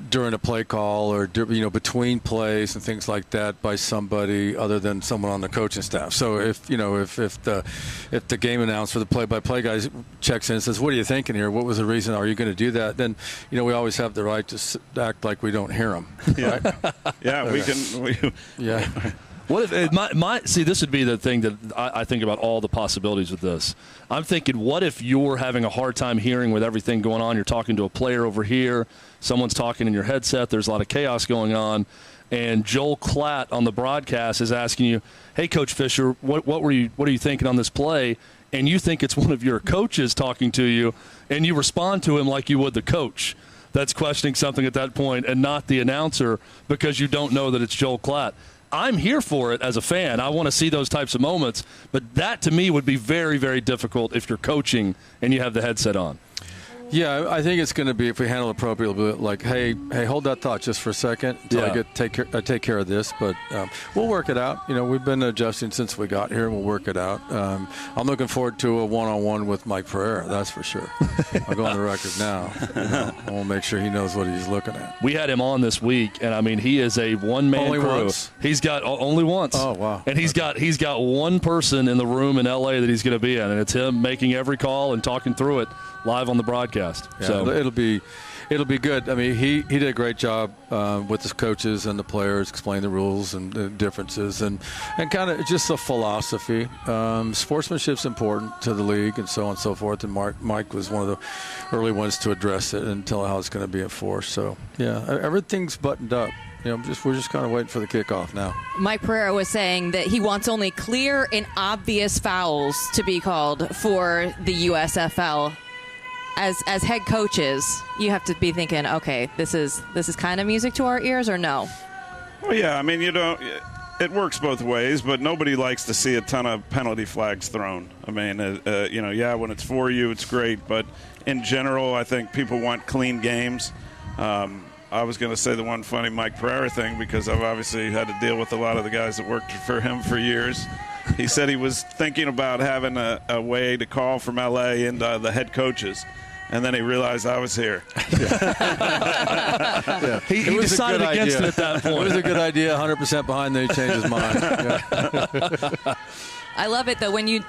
during a play call or between plays and things like that by somebody other than someone on the coaching staff. So if the game announcer, the play-by-play guy checks in and says, "What are you thinking here? What was the reason? Are you going to do that?" Then we always have the right to act like we don't hear them. Yeah, right? Yeah, we can. Yeah. What if see? This would be the thing that I think about all the possibilities with this. I'm thinking, what if you're having a hard time hearing with everything going on? You're talking to a player over here, someone's talking in your headset. There's a lot of chaos going on, and Joel Klatt on the broadcast is asking you, "Hey, Coach Fisher, what are you thinking on this play?" And you think it's one of your coaches talking to you, and you respond to him like you would the coach that's questioning something at that point, and not the announcer because you don't know that it's Joel Klatt. I'm here for it as a fan. I want to see those types of moments. But that, to me, would be very, very difficult if you're coaching and you have the headset on. Yeah, I think it's going to be, if we handle it appropriately, like, hey, hold that thought just for a second until I take care of this. But we'll work it out. We've been adjusting since we got here, and we'll work it out. I'm looking forward to a one-on-one with Mike Pereira, that's for sure. I'll go on the record now. I want to make sure he knows what he's looking at. We had him on this week, and, he is a one-man crew. Only once? He's got only once. Oh, wow. And he's got one person in the room in L.A. that he's going to be in, and it's him making every call and talking through it live on the broadcast. guest. Yeah, so it'll be good. I mean, he did a great job with his coaches and the players, explain the rules and the differences, and kind of just a philosophy. Sportsmanship's important to the league, and so on and so forth. And Mike was one of the early ones to address it and tell how it's going to be enforced. So yeah, everything's buttoned up. We're just kind of waiting for the kickoff now. Mike Pereira was saying that he wants only clear and obvious fouls to be called for the USFL. As head coaches, you have to be thinking, okay, this is kind of music to our ears, or no? Well, yeah. I mean, it works both ways, but nobody likes to see a ton of penalty flags thrown. I mean, when it's for you, it's great, but in general, I think people want clean games. I was going to say the one funny Mike Pereira thing, because I've obviously had to deal with a lot of the guys that worked for him for years. He said he was thinking about having a way to call from L.A. into the head coaches, and then he realized I was here. Yeah. He decided against it at that point. It was a good idea, 100% behind, then he changed his mind. Yeah. I love it, though, when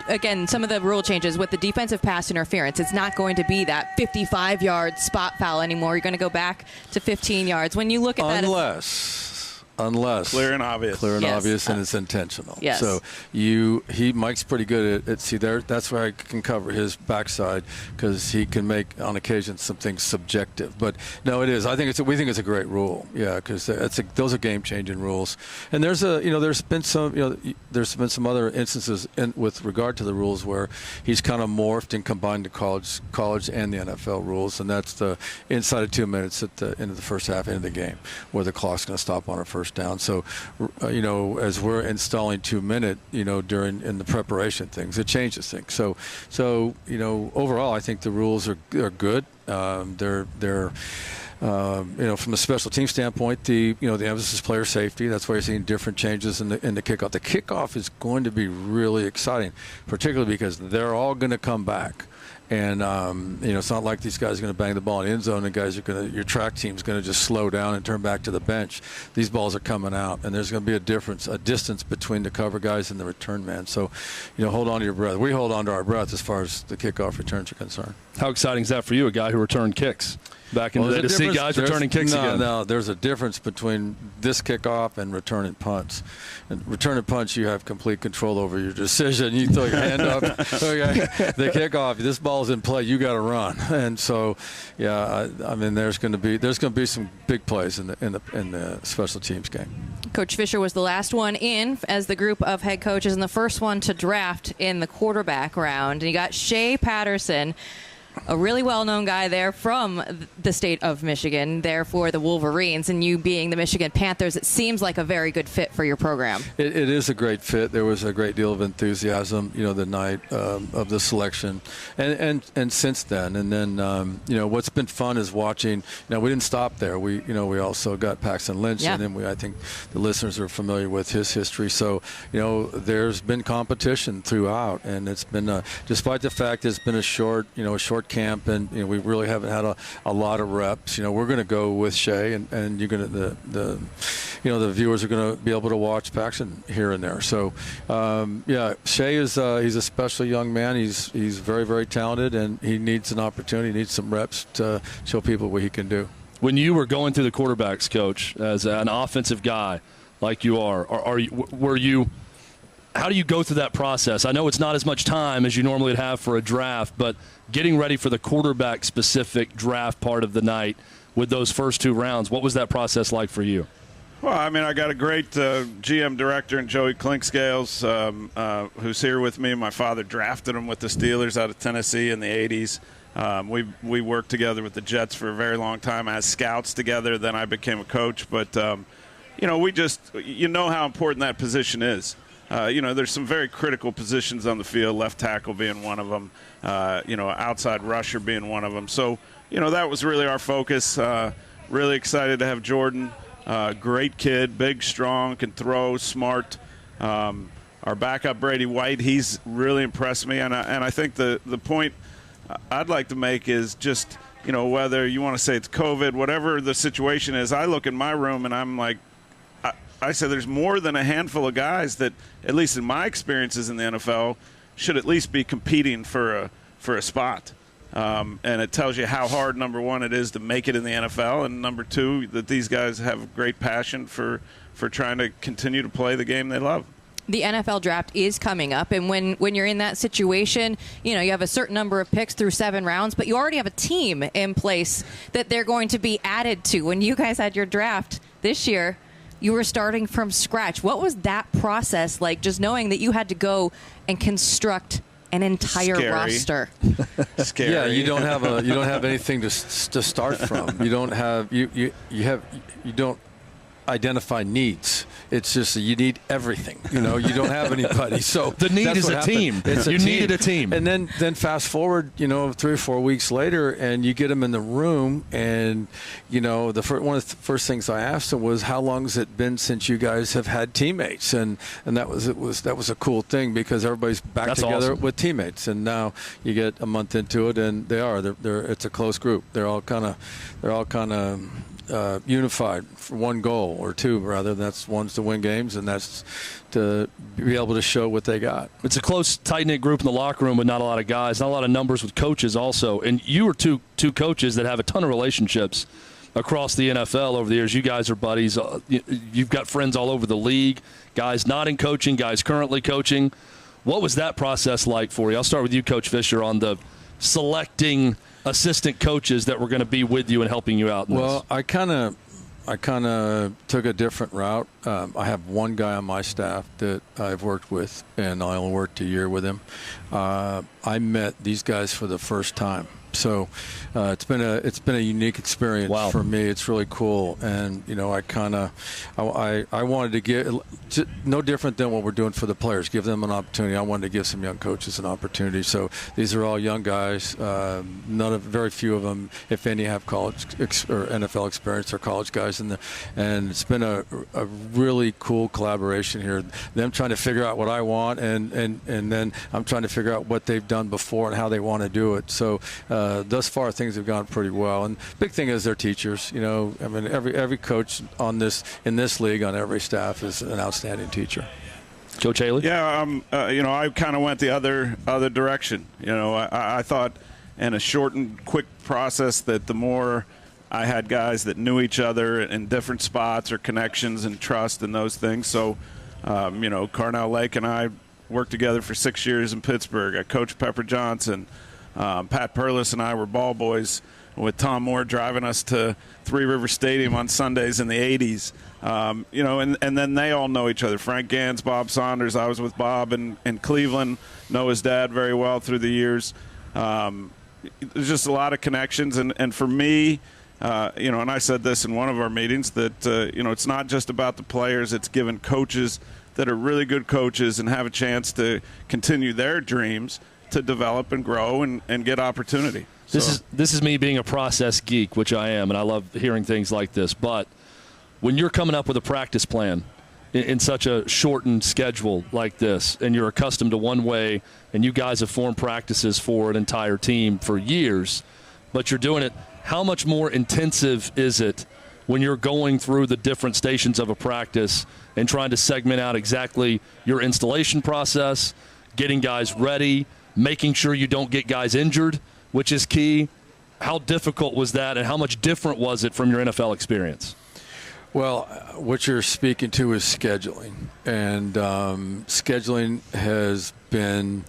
some of the rule changes with the defensive pass interference, it's not going to be that 55-yard spot foul anymore. You're going to go back to 15 yards. When you look at that, unless clear and obvious, and it's intentional. Yes. So Mike's pretty good at that's where I can cover his backside, because he can make on occasion some things subjective. But no, it is. We think it's a great rule. Yeah, because those are game changing rules. And there's been some other instances with regard to the rules where he's kind of morphed and combined the college and the NFL rules, and that's the inside of 2 minutes at the end of the first half, end of the game, where the clock's going to stop on a first down. So, as we're installing 2 minute, in the preparation things, it changes things. So overall, I think the rules are good. They're from a special team standpoint, the emphasis is player safety. That's why you're seeing different changes in the kickoff. The kickoff is going to be really exciting, particularly because they're all going to come back. And, it's not like these guys are going to bang the ball in the end zone and your track team's going to just slow down and turn back to the bench. These balls are coming out, and there's going to be a distance between the cover guys and the return man. So, hold on to your breath. We hold on to our breath as far as the kickoff returns are concerned. How exciting is that for you, a guy who returned kicks back in the day, to see guys returning kicks again? No, there's a difference between this kickoff and returning punts. And returning punts, you have complete control over your decision. You throw your hand up. Okay, the kickoff, this ball's in play, you got to run. And so, there's going to be some big plays in the special teams game. Coach Fisher was the last one in as the group of head coaches and the first one to draft in the quarterback round. And you got Shea Patterson, a really well-known guy there from the state of Michigan, there for the Wolverines, and you being the Michigan Panthers, it seems like a very good fit for your program. It is a great fit. There was a great deal of enthusiasm, the night of the selection, and since then. And then, what's been fun is watching. We didn't stop there. We also got Paxton Lynch, and I think the listeners are familiar with his history. So, there's been competition throughout, and it's been, despite the fact it's been a short camp, and we really haven't had a lot of reps. We're going to go with Shea, and you're going to the viewers are going to be able to watch Paxton here and there. So Shea is he's a special young man. He's very, very talented, and he needs an opportunity, he needs some reps to show people what he can do. When you were going through the quarterbacks, Coach, as an offensive guy like you were you? How do you go through that process? I know it's not as much time as you normally would have for a draft, but getting ready for the quarterback-specific draft part of the night with those first 2 rounds, what was that process like for you? Well, I got a great GM director in Joey Clinkscales, who's here with me. My father drafted him with the Steelers out of Tennessee in the 80s. We worked together with the Jets for a very long time as scouts together. Then I became a coach. But, we just how important that position is. There's some very critical positions on the field, left tackle being one of them, outside rusher being one of them. So, that was really our focus. Really excited to have Jordan. Great kid, big, strong, can throw, smart. Our backup, Brady White, he's really impressed me. And I think the point I'd like to make is just, whether you want to say it's COVID, whatever the situation is, I look in my room and I'm like, I say there's more than a handful of guys that, at least in my experiences in the NFL, should at least be competing for a spot. And it tells you how hard, number one, it is to make it in the NFL, and number two, that these guys have great passion for trying to continue to play the game they love. The NFL draft is coming up, and when you're in that situation, you have a certain number of picks through 7 rounds, but you already have a team in place that they're going to be added to. When you guys had your draft this year, you were starting from scratch. What was that process like, just knowing that you had to go and construct an entire roster? Scary. Yeah, you don't have anything to start from. You don't identify needs. It's just that you need everything. You don't have anybody. So the need is a team. You needed a team. And then fast forward, 3 or 4 weeks later, and you get them in the room, and one of the first things I asked them was, "How long has it been since you guys have had teammates?" And that was a cool thing, because everybody's back together awesome. with teammates. And now you get a month into it, and it's a close group. They're all kind of unified for one goal, or two rather. That's one's to win games, and that's to be able to show what they got. It's a close, tight-knit group in the locker room with not a lot of guys, not a lot of numbers with coaches also. And you are two coaches that have a ton of relationships across the NFL over the years. You guys are buddies. You've got friends all over the league, guys not in coaching, guys currently coaching. What was that process like for you? I'll start with you, Coach Fisher, on the selecting assistant coaches that were going to be with you and helping you out in Well, this. I kind of took a different route. I have one guy on my staff that I've worked with, and I only worked a year with him. I met these guys for the first time. So it's been a unique experience for me. It's really cool, and I wanted to give, no different than what we're doing for the players, give them an opportunity. I wanted to give some young coaches an opportunity. So these are all young guys. Very few of them, if any, have college or NFL experience. They're college guys, and it's been a really cool collaboration here. Them trying to figure out what I want, and then I'm trying to figure out what they've done before and how they want to do it. So thus far, things have gone pretty well. And big thing is they're teachers. Every coach in this league on every staff is an outstanding teacher. Coach Haley? Yeah, I kind of went the other direction. I thought in a shortened, quick process that the more I had guys that knew each other in different spots or connections and trust and those things. So, Carnell Lake and I worked together for 6 years in Pittsburgh. I coached Pepper Johnson. Pat Perlis and I were ball boys, with Tom Moore driving us to Three River Stadium on Sundays in the 80s. And then they all know each other. Frank Gans, Bob Saunders. I was with Bob in Cleveland, know his dad very well through the years. There's just a lot of connections. And for me, and I said this in one of our meetings, that, it's not just about the players. It's giving coaches that are really good coaches and have a chance to continue their dreams, to develop and grow and get opportunity. This is me being a process geek, which I am, and I love hearing things like this. But when you're coming up with a practice plan in such a shortened schedule like this, and you're accustomed to one way, and you guys have formed practices for an entire team for years, but you're doing it, how much more intensive is it when you're going through the different stations of a practice and trying to segment out exactly your installation process, getting guys ready, making sure you don't get guys injured, which is key? How difficult was that, and how much different was it from your NFL experience? Well, what you're speaking to is scheduling. And scheduling has been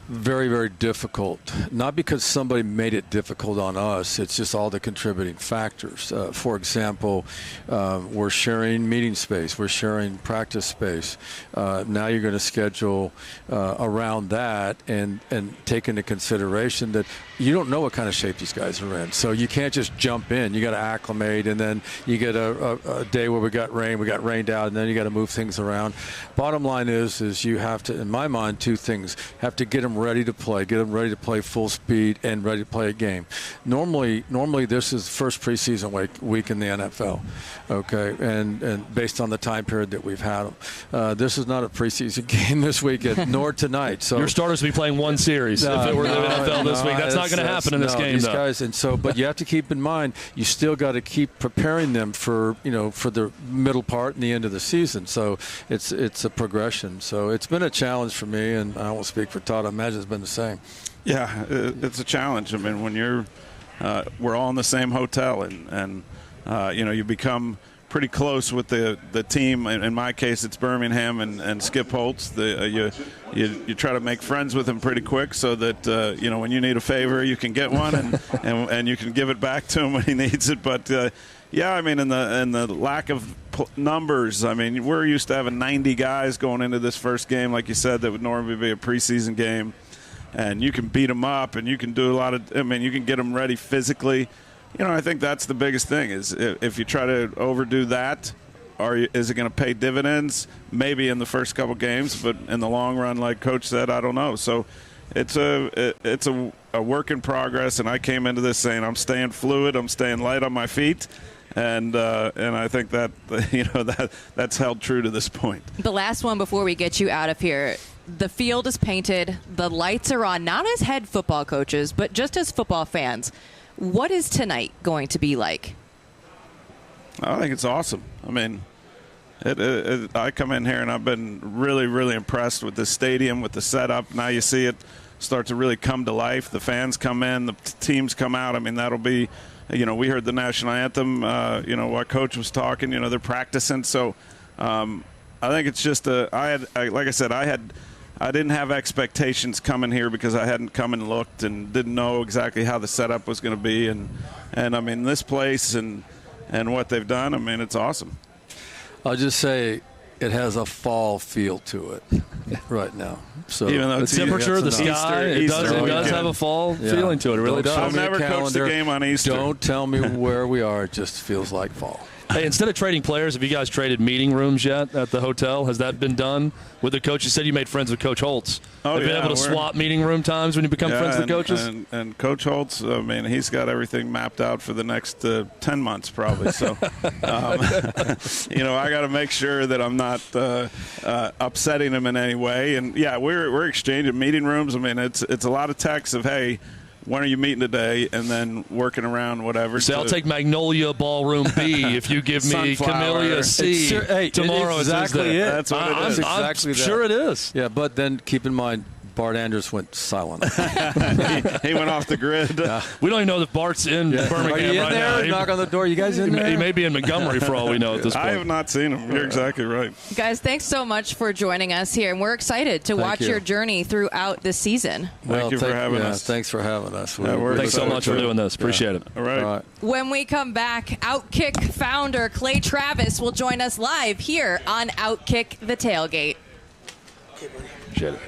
very, very difficult. Not because somebody made it difficult on us. It's just all the contributing factors. For example, we're sharing meeting space. We're sharing practice space. Now you're going to schedule around that and take into consideration that you don't know what kind of shape these guys are in. So you can't just jump in. You got to acclimate, and then you get a day where we got rained out, and then you got to move things around. Bottom line is you have to, in my mind, two things. Have to get them ready to play full speed and ready to play a game. Normally this is first preseason week in the NFL, okay, and based on the time period that we've had them. This is not a preseason game this weekend, nor tonight. So your starters will be playing one series if it were the NFL this week. That's not going to happen in this game, these though. Guys, and so, but you have to keep in mind, you still got to keep preparing them for the middle part and the end of the season. So it's a progression. So it's been a challenge for me, and I won't speak for Todd. I'm imagine it's been the same. Yeah, it's a challenge. I mean, when you're we're all in the same hotel, and you become pretty close with the team. In my case, it's Birmingham and Skip Holtz. You try to make friends with him pretty quick, so that when you need a favor, you can get one, and you can give it back to him when he needs it. But I mean, in the lack of numbers, I mean, we're used to having 90 guys going into this first game, like you said, that would normally be a preseason game. And you can beat them up, and you can do you can get them ready physically. I think that's the biggest thing is if you try to overdo that, is it going to pay dividends? Maybe in the first couple games, but in the long run, like Coach said, I don't know. So it's a work in progress, and I came into this saying I'm staying fluid, I'm staying light on my feet. And I think that that's held true to this point. The last one before we get you out of here. The field is painted. The lights are on, not as head football coaches, but just as football fans. What is tonight going to be like? I think it's awesome. I mean, I come in here and I've been really, really impressed with the stadium, with the setup. Now you see it start to really come to life. The fans come in, the teams come out. I mean, that'll be, we heard the national anthem, what Coach was talking, they're practicing. So I think it's just I didn't have expectations coming here because I hadn't come and looked and didn't know exactly how the setup was going to be. And I mean, this place and what they've done, I mean, it's awesome. I'll just say it has a fall feel to it right now. So even though the temperature, the sky, it does have a fall feeling to it. It really does. I've never coached a game on Easter. Don't tell me where we are. It just feels like fall. Hey, instead of trading players, have you guys traded meeting rooms yet at the hotel? Has that been done with the coach? You said you made friends with Coach Holtz. Oh, have you been able to swap meeting room times when you become friends with the coaches? And Coach Holtz, I mean, he's got everything mapped out for the next 10 months probably. So, I got to make sure that I'm not upsetting him in any way. And, yeah, we're exchanging meeting rooms. I mean, it's a lot of texts of, hey, when are you meeting today? And then working around whatever. So I'll take Magnolia Ballroom B if you give me Camellia C tomorrow. Exactly it. That's what it is. I'm sure it is. Yeah, but then keep in mind, Bart Andrews went silent. he went off the grid. We don't even know if Bart's in Birmingham Are you in right there? now. Knock on the door. You guys in there? He may be in Montgomery for all we know at this point. I have not seen him. You're exactly right. Guys, thanks so much for joining us here, and we're excited to watch your journey throughout this season. Thank you for having us. Thanks for having us. Thanks so much for doing this. Appreciate it. All right. When we come back, OutKick founder Clay Travis will join us live here on OutKick The Tailgate. Appreciate it.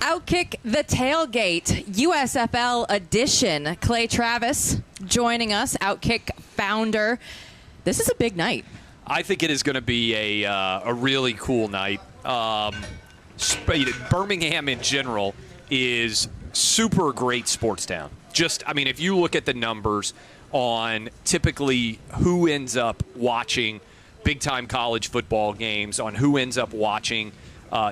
OutKick The Tailgate, USFL edition. Clay Travis joining us, OutKick founder. This is a big night. I think it is going to be a really cool night. Birmingham in general is super great sports town. If you look at the numbers on typically who ends up watching big-time college football games, on who ends up watching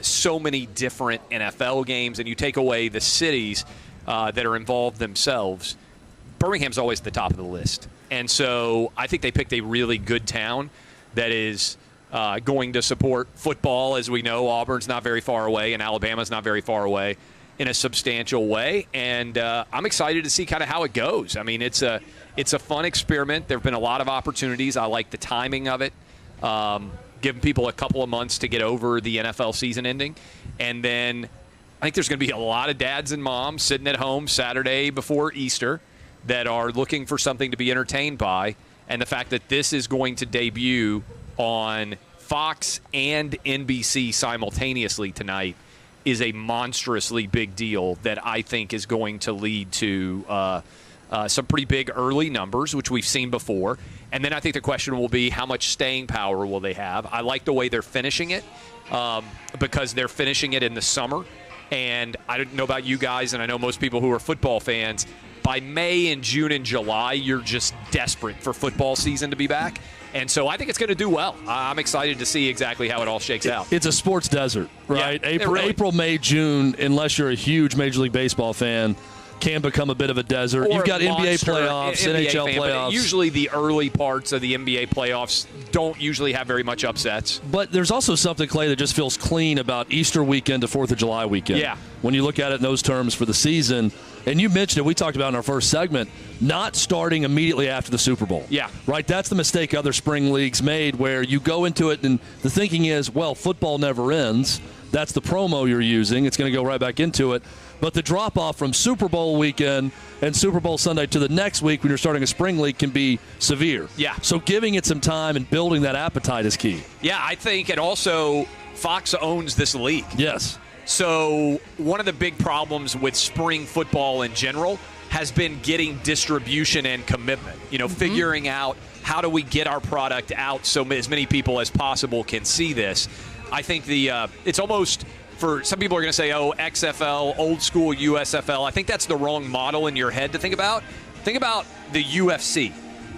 so many different NFL games, and you take away the cities that are involved themselves, Birmingham's always at the top of the list. And so I think they picked a really good town that is going to support football. As we know, Auburn's not very far away, and Alabama's not very far away in a substantial way. And I'm excited to see kind of how it goes. I mean, it's a fun experiment. There have been a lot of opportunities. I like the timing of it. Giving people a couple of months to get over the NFL season ending. And then I think there's going to be a lot of dads and moms sitting at home Saturday before Easter that are looking for something to be entertained by. And the fact that this is going to debut on Fox and NBC simultaneously tonight is a monstrously big deal that I think is going to lead to some pretty big early numbers, which we've seen before. And then I think the question will be how much staying power will they have. I like the way they're finishing it because they're finishing it in the summer. And I don't know about you guys, and I know most people who are football fans, by May and June and July, you're just desperate for football season to be back. And so I think it's going to do well. I'm excited to see exactly how it all shakes out. It's a sports desert, right? Yeah, April, May, June, unless you're a huge Major League Baseball fan, can become a bit of a desert. Or You've got NBA monster, playoffs, NBA NHL fan, playoffs. But usually the early parts of the NBA playoffs don't usually have very much upsets. But there's also something, Clay, that just feels clean about Easter weekend to 4th of July weekend. Yeah. When you look at it in those terms for the season, and you mentioned it, we talked about in our first segment, not starting immediately after the Super Bowl. Yeah. Right? That's the mistake other spring leagues made, where you go into it and the thinking is, well, football never ends. That's the promo you're using. It's going to go right back into it. But the drop-off from Super Bowl weekend and Super Bowl Sunday to the next week when you're starting a spring league can be severe. Yeah. So giving it some time and building that appetite is key. Yeah, I think, and also Fox owns this league. Yes. So one of the big problems with spring football in general has been getting distribution and commitment. Figuring out how do we get our product out so as many people as possible can see this. I think it's almost, for some people are going to say, oh, XFL, old school USFL. I think that's the wrong model in your head to think about. Think about the UFC.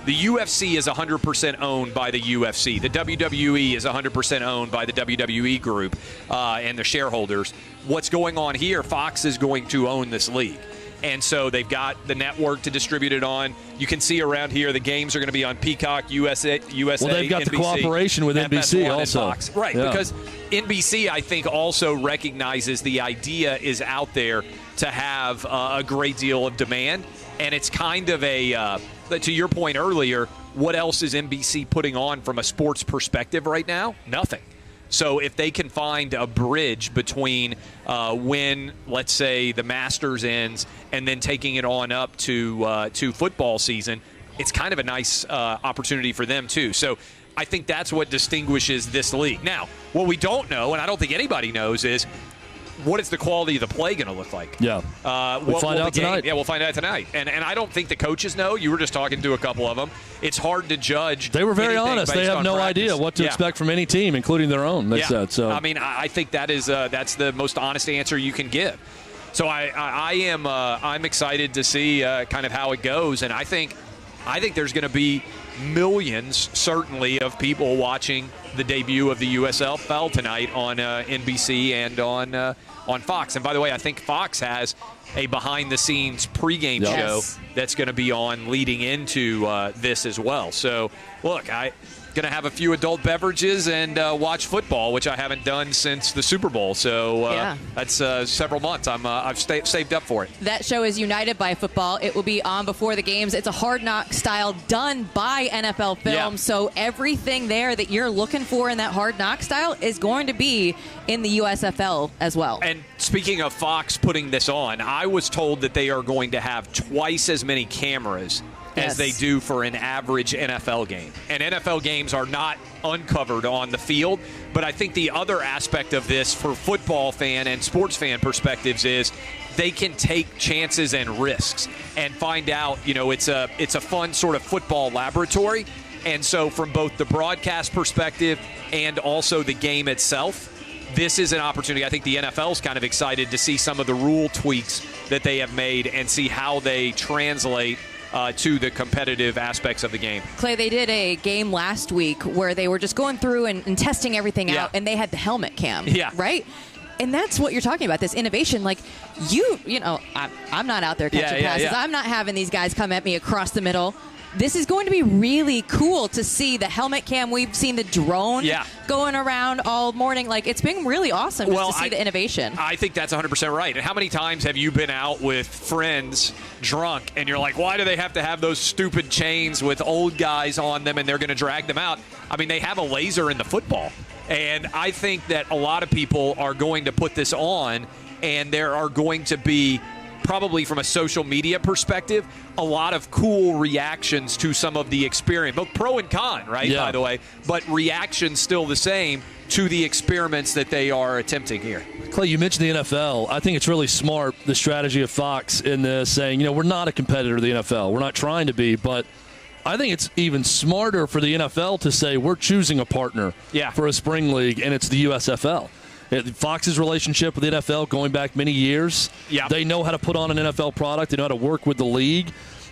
The UFC is 100% owned by the UFC. The WWE is 100% owned by the WWE group and the shareholders. What's going on here, Fox is going to own this league. And so they've got the network to distribute it on. You can see around here the games are going to be on Peacock, USA, well, they've got NBC, the cooperation with NBC FS1 also. And Fox. Right, yeah. Because NBC, I think, also recognizes the idea is out there to have a great deal of demand. And it's kind of to your point earlier, what else is NBC putting on from a sports perspective right now? Nothing. So if they can find a bridge between when, let's say, the Masters ends and then taking it on up to football season, it's kind of a nice opportunity for them, too. So I think that's what distinguishes this league. Now, what we don't know, and I don't think anybody knows, is what is the quality of the play going to look like? Yeah. We'll find out tonight. Yeah, we'll find out tonight. And I don't think the coaches know. You were just talking to a couple of them. It's hard to judge. They were very honest. They have no idea what to expect from any team, including their own, they said. So I mean, I think that's the most honest answer you can give. So I'm excited to see kind of how it goes. And I think there's going to be millions, certainly, of people watching the debut of the USFL tonight on NBC and on Fox. And by the way, I think Fox has a behind-the-scenes pregame show that's going to be on leading into this as well. So, look, I'm going to have a few adult beverages and watch football, which I haven't done since the Super Bowl. So that's several months. I've saved up for it. That show is United by Football. It will be on before the games. It's a Hard Knock style done by NFL Film. Yeah. So everything there that you're looking for in that Hard Knock style is going to be in the USFL as well. And speaking of Fox putting this on, I was told that they are going to have twice as many cameras as they do for an average NFL game. And NFL games are not uncovered on the field. But I think the other aspect of this for football fan and sports fan perspectives is they can take chances and risks and find out, it's a fun sort of football laboratory. And so from both the broadcast perspective and also the game itself, this is an opportunity. I think the NFL's kind of excited to see some of the rule tweaks that they have made and see how they translate to the competitive aspects of the game. Clay, they did a game last week where they were just going through and testing everything out, and they had the helmet cam, right? And that's what you're talking about, this innovation. Like, I'm not out there catching passes. Yeah. I'm not having these guys come at me across the middle. This is going to be really cool to see the helmet cam. We've seen the drone going around all morning. Like, it's been really awesome just to see the innovation. I think that's 100% right. And how many times have you been out with friends drunk and you're like, why do they have to have those stupid chains with old guys on them and they're going to drag them out? I mean, they have a laser in the football. And I think that a lot of people are going to put this on, and there are going to be, probably from a social media perspective, a lot of cool reactions to some of the experience, both pro and con, right, by the way, but reactions still the same to the experiments that they are attempting here. Clay, you mentioned the NFL. I think it's really smart, the strategy of Fox in this, saying, we're not a competitor to the NFL. We're not trying to be, but I think it's even smarter for the NFL to say we're choosing a partner for a spring league, and it's the USFL. Fox's relationship with the NFL going back many years. They know how to put on an NFL product. They know how to work with the league.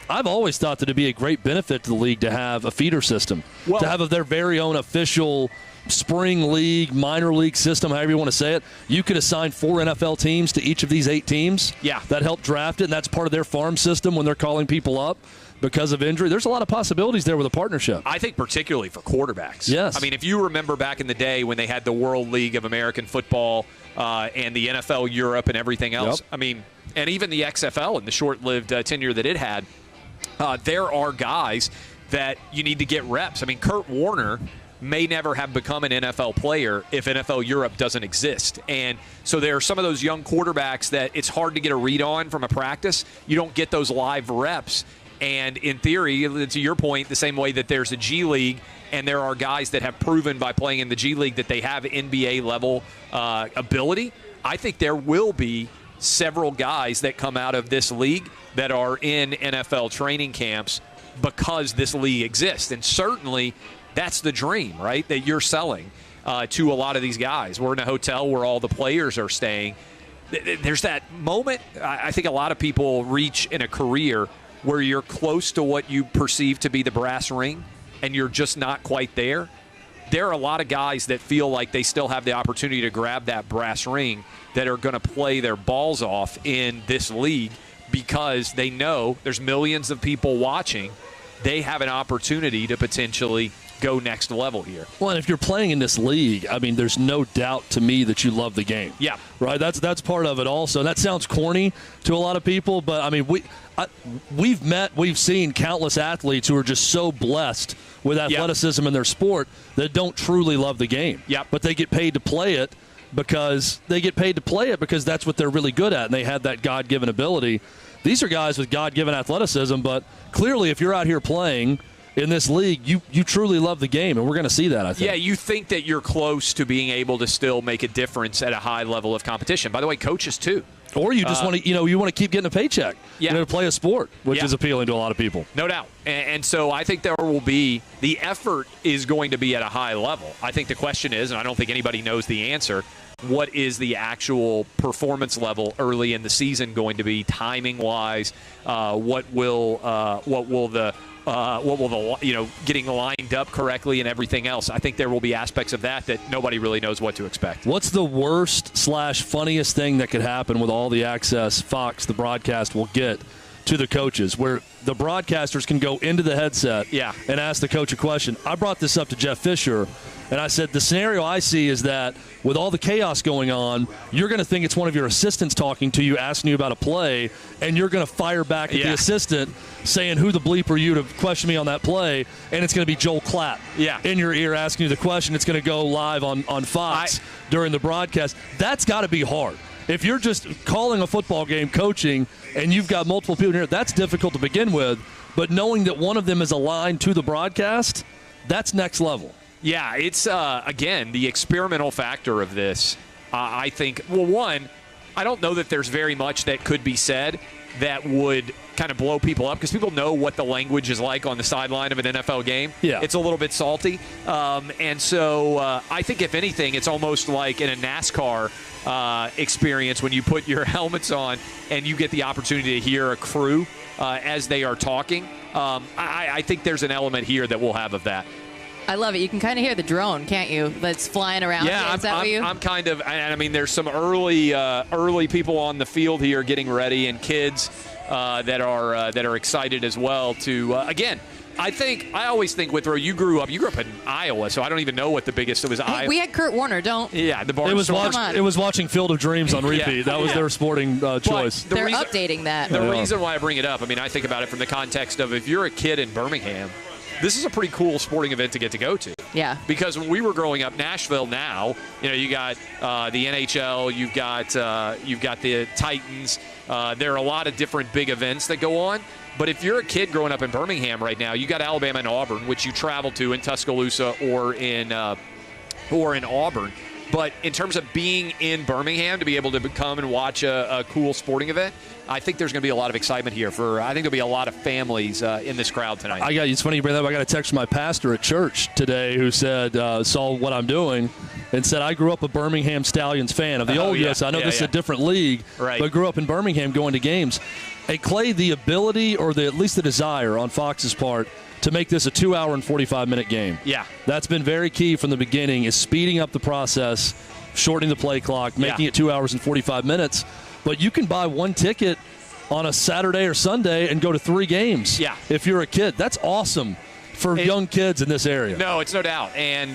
I've always thought that it'd be a great benefit to the league to have a feeder system, to have their very own official spring league, minor league system, however you want to say it. You could assign 4 NFL teams to each of these 8 teams that help draft it, and that's part of their farm system when they're calling people up because of injury. There's a lot of possibilities there with a partnership. I think particularly for quarterbacks. Yes. I mean, if you remember back in the day when they had the World League of American Football and the NFL Europe and everything else, I mean, and even the XFL in the short-lived tenure that it had, there are guys that you need to get reps. I mean, Kurt Warner may never have become an NFL player if NFL Europe doesn't exist. And so there are some of those young quarterbacks that it's hard to get a read on from a practice. You don't get those live reps. And in theory, to your point, the same way that there's a G League and there are guys that have proven by playing in the G League that they have NBA-level ability, I think there will be several guys that come out of this league that are in NFL training camps because this league exists. And certainly that's the dream, right, that you're selling to a lot of these guys. We're in a hotel where all the players are staying. There's that moment I think a lot of people reach in a career where you're close to what you perceive to be the brass ring and you're just not quite there. There are a lot of guys that feel like they still have the opportunity to grab that brass ring that are going to play their balls off in this league because they know there's millions of people watching. They have an opportunity to potentially go next level here. Well, and if you're playing in this league, I mean, there's no doubt to me that you love the game. Yeah. Right? That's part of it also. And that sounds corny to a lot of people, but, I mean, we've seen countless athletes who are just so blessed with athleticism in their sport that don't truly love the game. But they get paid to play it because that's what they're really good at, and they have that God-given ability. These are guys with God-given athleticism, but clearly if you're out here playing in this league, you truly love the game, and we're going to see that, I think. Yeah, you think that you're close to being able to still make a difference at a high level of competition. By the way, coaches too. Or you just want to, you want to keep getting a paycheck, to play a sport, which is appealing to a lot of people. No doubt. And so I think there will be, the effort is going to be at a high level. I think the question is, and I don't think anybody knows the answer, what is the actual performance level early in the season going to be, timing-wise? What will the getting lined up correctly and everything else. I think there will be aspects of that nobody really knows what to expect. What's the worst/funniest thing that could happen with all the access Fox, the broadcast, will get to the coaches, where the broadcasters can go into the headset and ask the coach a question? I brought this up to Jeff Fisher, and I said the scenario I see is that with all the chaos going on, you're going to think it's one of your assistants talking to you, asking you about a play, and you're going to fire back at the assistant saying, who the bleep are you to question me on that play, and it's going to be Joel Klatt in your ear asking you the question. It's going to go live on Fox during the broadcast. That's got to be hard. If you're just calling a football game, coaching, and you've got multiple people here, that's difficult to begin with. but knowing that one of them is aligned to the broadcast, that's next level. Yeah, it's, again, the experimental factor of this. I think, well, one, I don't know that there's very much that could be said that would kind of blow people up because people know what the language is like on the sideline of an NFL game. Yeah. It's a little bit salty. And so I think, if anything, it's almost like in a NASCAR experience when you put your helmets on and you get the opportunity to hear a crew as they are talking. I think there's an element here that we'll have of that. I love it. You can kind of hear the drone, can't you? That's flying around. Yeah, I'm kind of. I mean, there's some early people on the field here getting ready, and kids that are excited as well. To again, I always think, Withrow, you grew up in Iowa, so I don't even know what the biggest it was. Hey, we had Kurt Warner, don't? Yeah, the bar. It was watching Field of Dreams on repeat. That was their sporting choice. They're updating that. The reason why I bring it up, I mean, I think about it from the context of if you're a kid in Birmingham, this is a pretty cool sporting event to get to go to. Yeah. Because when we were growing up, Nashville now, you got the NHL, you've got the Titans. There are a lot of different big events that go on. But if you're a kid growing up in Birmingham right now, you got Alabama and Auburn, which you travel to in Tuscaloosa or in Auburn. But in terms of being in Birmingham to be able to come and watch a cool sporting event, I think there's going to be a lot of excitement here. I think there'll be a lot of families in this crowd tonight. It's funny you bring that up. I got a text from my pastor at church today who said, saw what I'm doing and said, I grew up a Birmingham Stallions fan of the old US. I know this is a different league, right, but grew up in Birmingham going to games. Hey, Clay, the ability or at least the desire on Fox's part to make this a 2-hour and 45-minute game. Yeah. That's been very key from the beginning, is speeding up the process, shortening the play clock, making it 2 hours and 45 minutes. But you can buy one ticket on a Saturday or Sunday and go to 3 games. Yeah. If you're a kid. That's awesome for young kids in this area. No, it's no doubt. And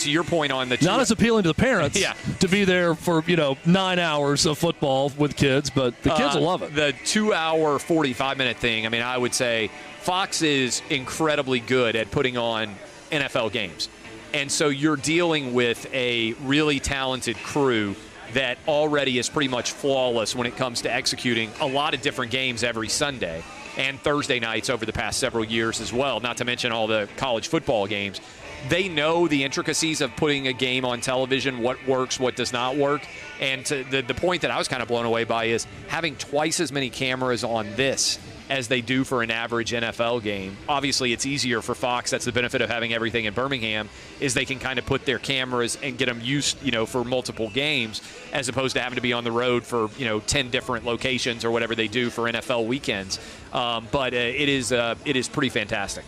to your point on the not as appealing to the parents to be there for 9 hours of football with kids, but the kids will love it. The 2-hour 45-minute thing, I mean, I would say Fox is incredibly good at putting on NFL games. And so you're dealing with a really talented crew that already is pretty much flawless when it comes to executing a lot of different games every Sunday and Thursday nights over the past several years as well, not to mention all the college football games. They know the intricacies of putting a game on television, what works, what does not work. And to the point that I was kind of blown away by is having twice as many cameras on this as they do for an average NFL game. Obviously, it's easier for Fox. That's the benefit of having everything in Birmingham, is they can kind of put their cameras and get them used, for multiple games, as opposed to having to be on the road for, 10 different locations or whatever they do for NFL weekends. But it is pretty fantastic.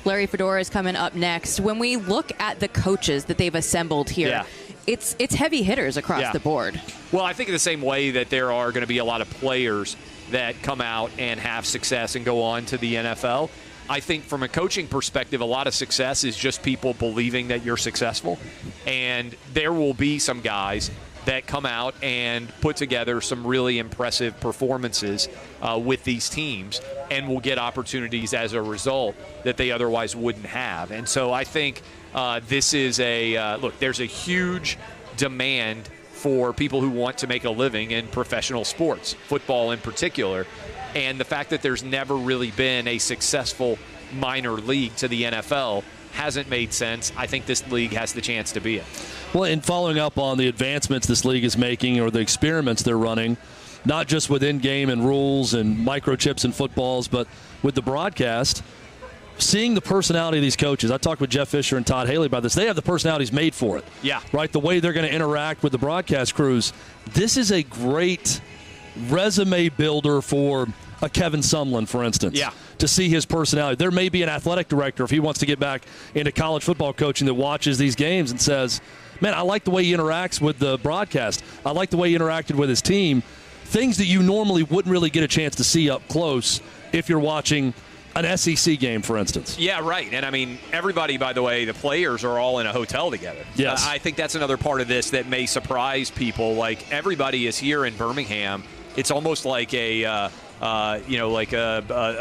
Larry Fedora is coming up next. When we look at the coaches that they've assembled here, it's heavy hitters across the board. Well, I think in the same way that there are going to be a lot of players that come out and have success and go on to the NFL, I think from a coaching perspective, a lot of success is just people believing that you're successful. And there will be some guys that come out and put together some really impressive performances with these teams and will get opportunities as a result that they otherwise wouldn't have. And so I think this is there's a huge demand for people who want to make a living in professional sports, football in particular. And the fact that there's never really been a successful minor league to the NFL hasn't made sense. I think this league has the chance to be it. Well, in following up on the advancements this league is making or the experiments they're running, not just with in-game and rules and microchips and footballs, but with the broadcast, seeing the personality of these coaches. I talked with Jeff Fisher and Todd Haley about this. They have the personalities made for it. Yeah. Right? The way they're going to interact with the broadcast crews. This is a great resume builder for a Kevin Sumlin, for instance. Yeah. To see his personality. There may be an athletic director, if he wants to get back into college football coaching, that watches these games and says, man, I like the way he interacts with the broadcast. I like the way he interacted with his team. Things that you normally wouldn't really get a chance to see up close if you're watching an SEC game, for instance. Yeah, right. And, I mean, everybody, by the way, the players are all in a hotel together. Yes. I think that's another part of this that may surprise people. Like, everybody is here in Birmingham. It's almost like a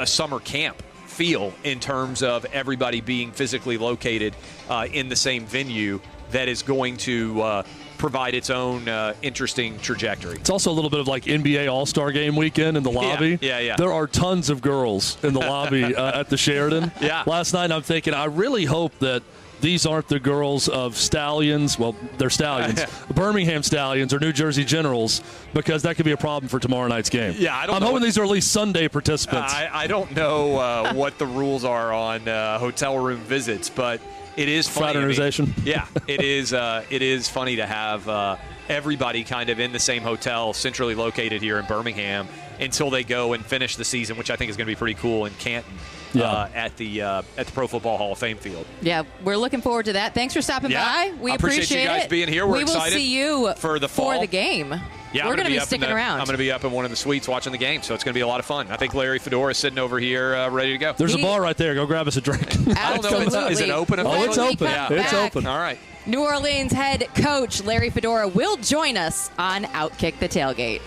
summer camp feel in terms of everybody being physically located in the same venue that is going to provide its own interesting trajectory. It's also a little bit of like NBA All-Star Game weekend in the lobby. Yeah. There are tons of girls in the lobby at the Sheraton. Yeah. Last night I'm thinking, I really hope that these aren't the girls of Stallions. Well, they're Stallions. Birmingham Stallions or New Jersey Generals, because that could be a problem for tomorrow night's game. Yeah, I'm hoping these are at least Sunday participants. I don't know what the rules are on hotel room visits, but it is funny. Fraternization. It is. It is funny to have everybody kind of in the same hotel, centrally located here in Birmingham, until they go and finish the season, which I think is going to be pretty cool in Canton. At the Pro Football Hall of Fame field. Yeah, we're looking forward to that. Thanks for stopping by. We appreciate you guys being here. We're excited. We will see you for the fall. for the game. Yeah, we're going to be sticking around. I'm going to be up in one of the suites watching the game, so it's going to be a lot of fun. I think Larry Fedora is sitting over here ready to go. There's a bar right there. Go grab us a drink. I don't know if is it open? Oh, it's open. It's open. All right. New Orleans head coach Larry Fedora will join us on OutKick the Tailgate.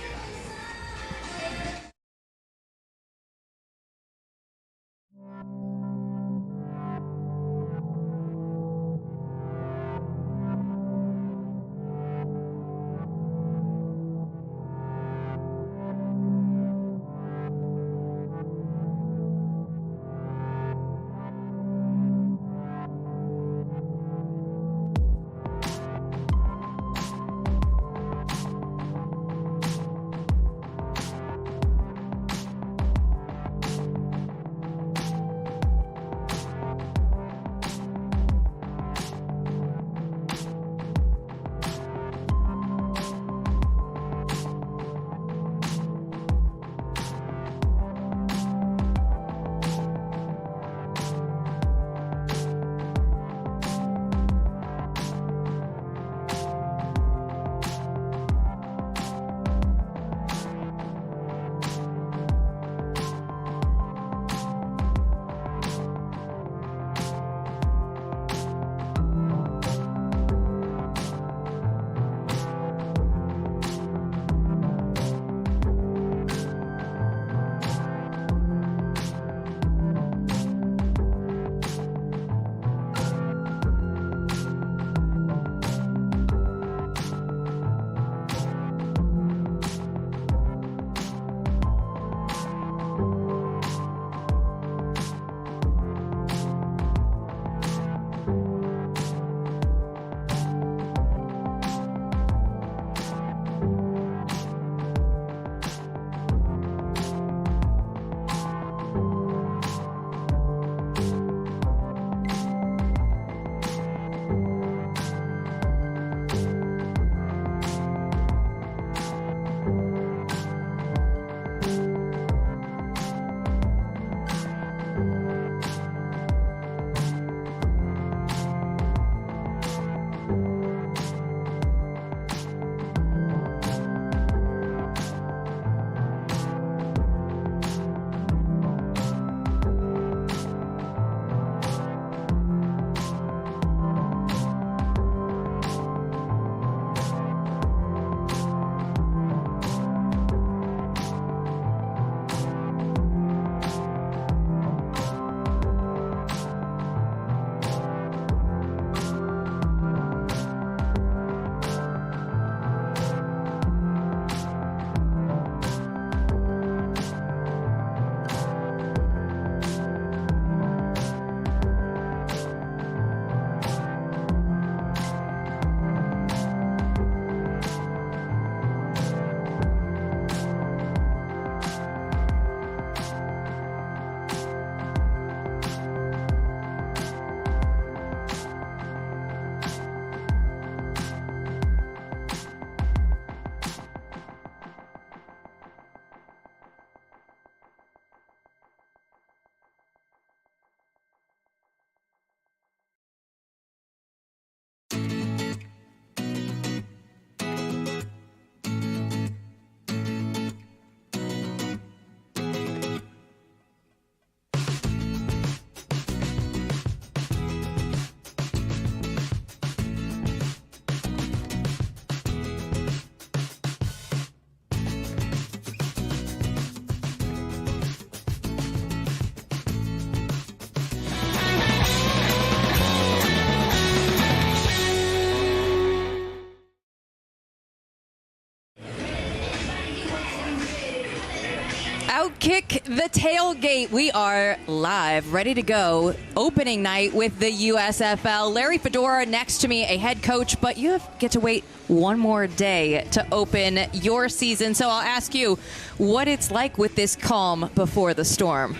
OutKick The Tailgate. We are live, ready to go. Opening night with the USFL. Larry Fedora next to me, a head coach, but you get to wait one more day to open your season. So I'll ask you what it's like with this calm before the storm.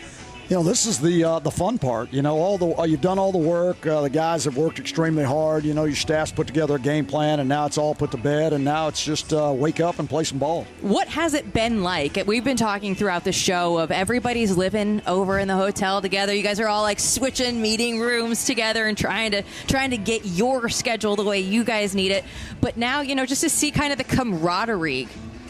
You know, this is the fun part. You know, you've done all the work. The guys have worked extremely hard. You know, your staff's put together a game plan, and now it's all put to bed, and now it's just wake up and play some ball. What has it been like? We've been talking throughout the show of everybody's living over in the hotel together. You guys are all like switching meeting rooms together and trying to get your schedule the way you guys need it. But now, you know, just to see kind of the camaraderie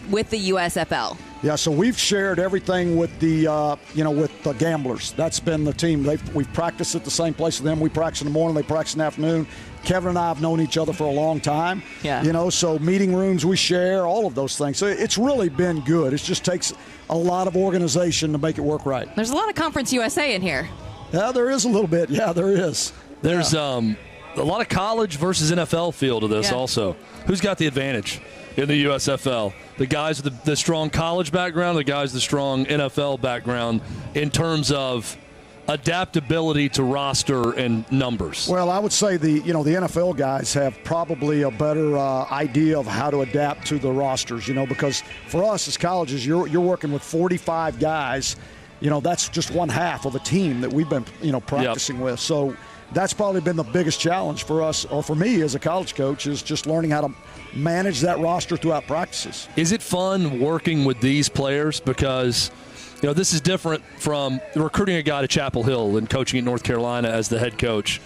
with the USFL. Yeah, so we've shared everything with the with the gamblers. That's been the team. We've practiced at the same place with them. We practice in the morning, they practice in the afternoon. Kevin and I have known each other for a long time. Yeah. You know, so meeting rooms we share, all of those things. So it's really been good. It just takes a lot of organization to make it work right. There's a lot of Conference USA in here. Yeah, there is a little bit. Yeah, there is. There's a lot of college versus NFL feel to this also. Who's got the advantage in the USFL? The guys with the strong college background, the guys with the strong NFL background in terms of adaptability to roster and numbers? Well, I would say the NFL guys have probably a better idea of how to adapt to the rosters, you know, because for us as colleges, you're working with 45 guys. You know, that's just one half of a team that we've been, practicing with. So that's probably been the biggest challenge for us, or for me as a college coach, is just learning how to manage that roster throughout practices. Is it fun working with these players? Because, you know, this is different from recruiting a guy to Chapel Hill and coaching at North Carolina as the head coach.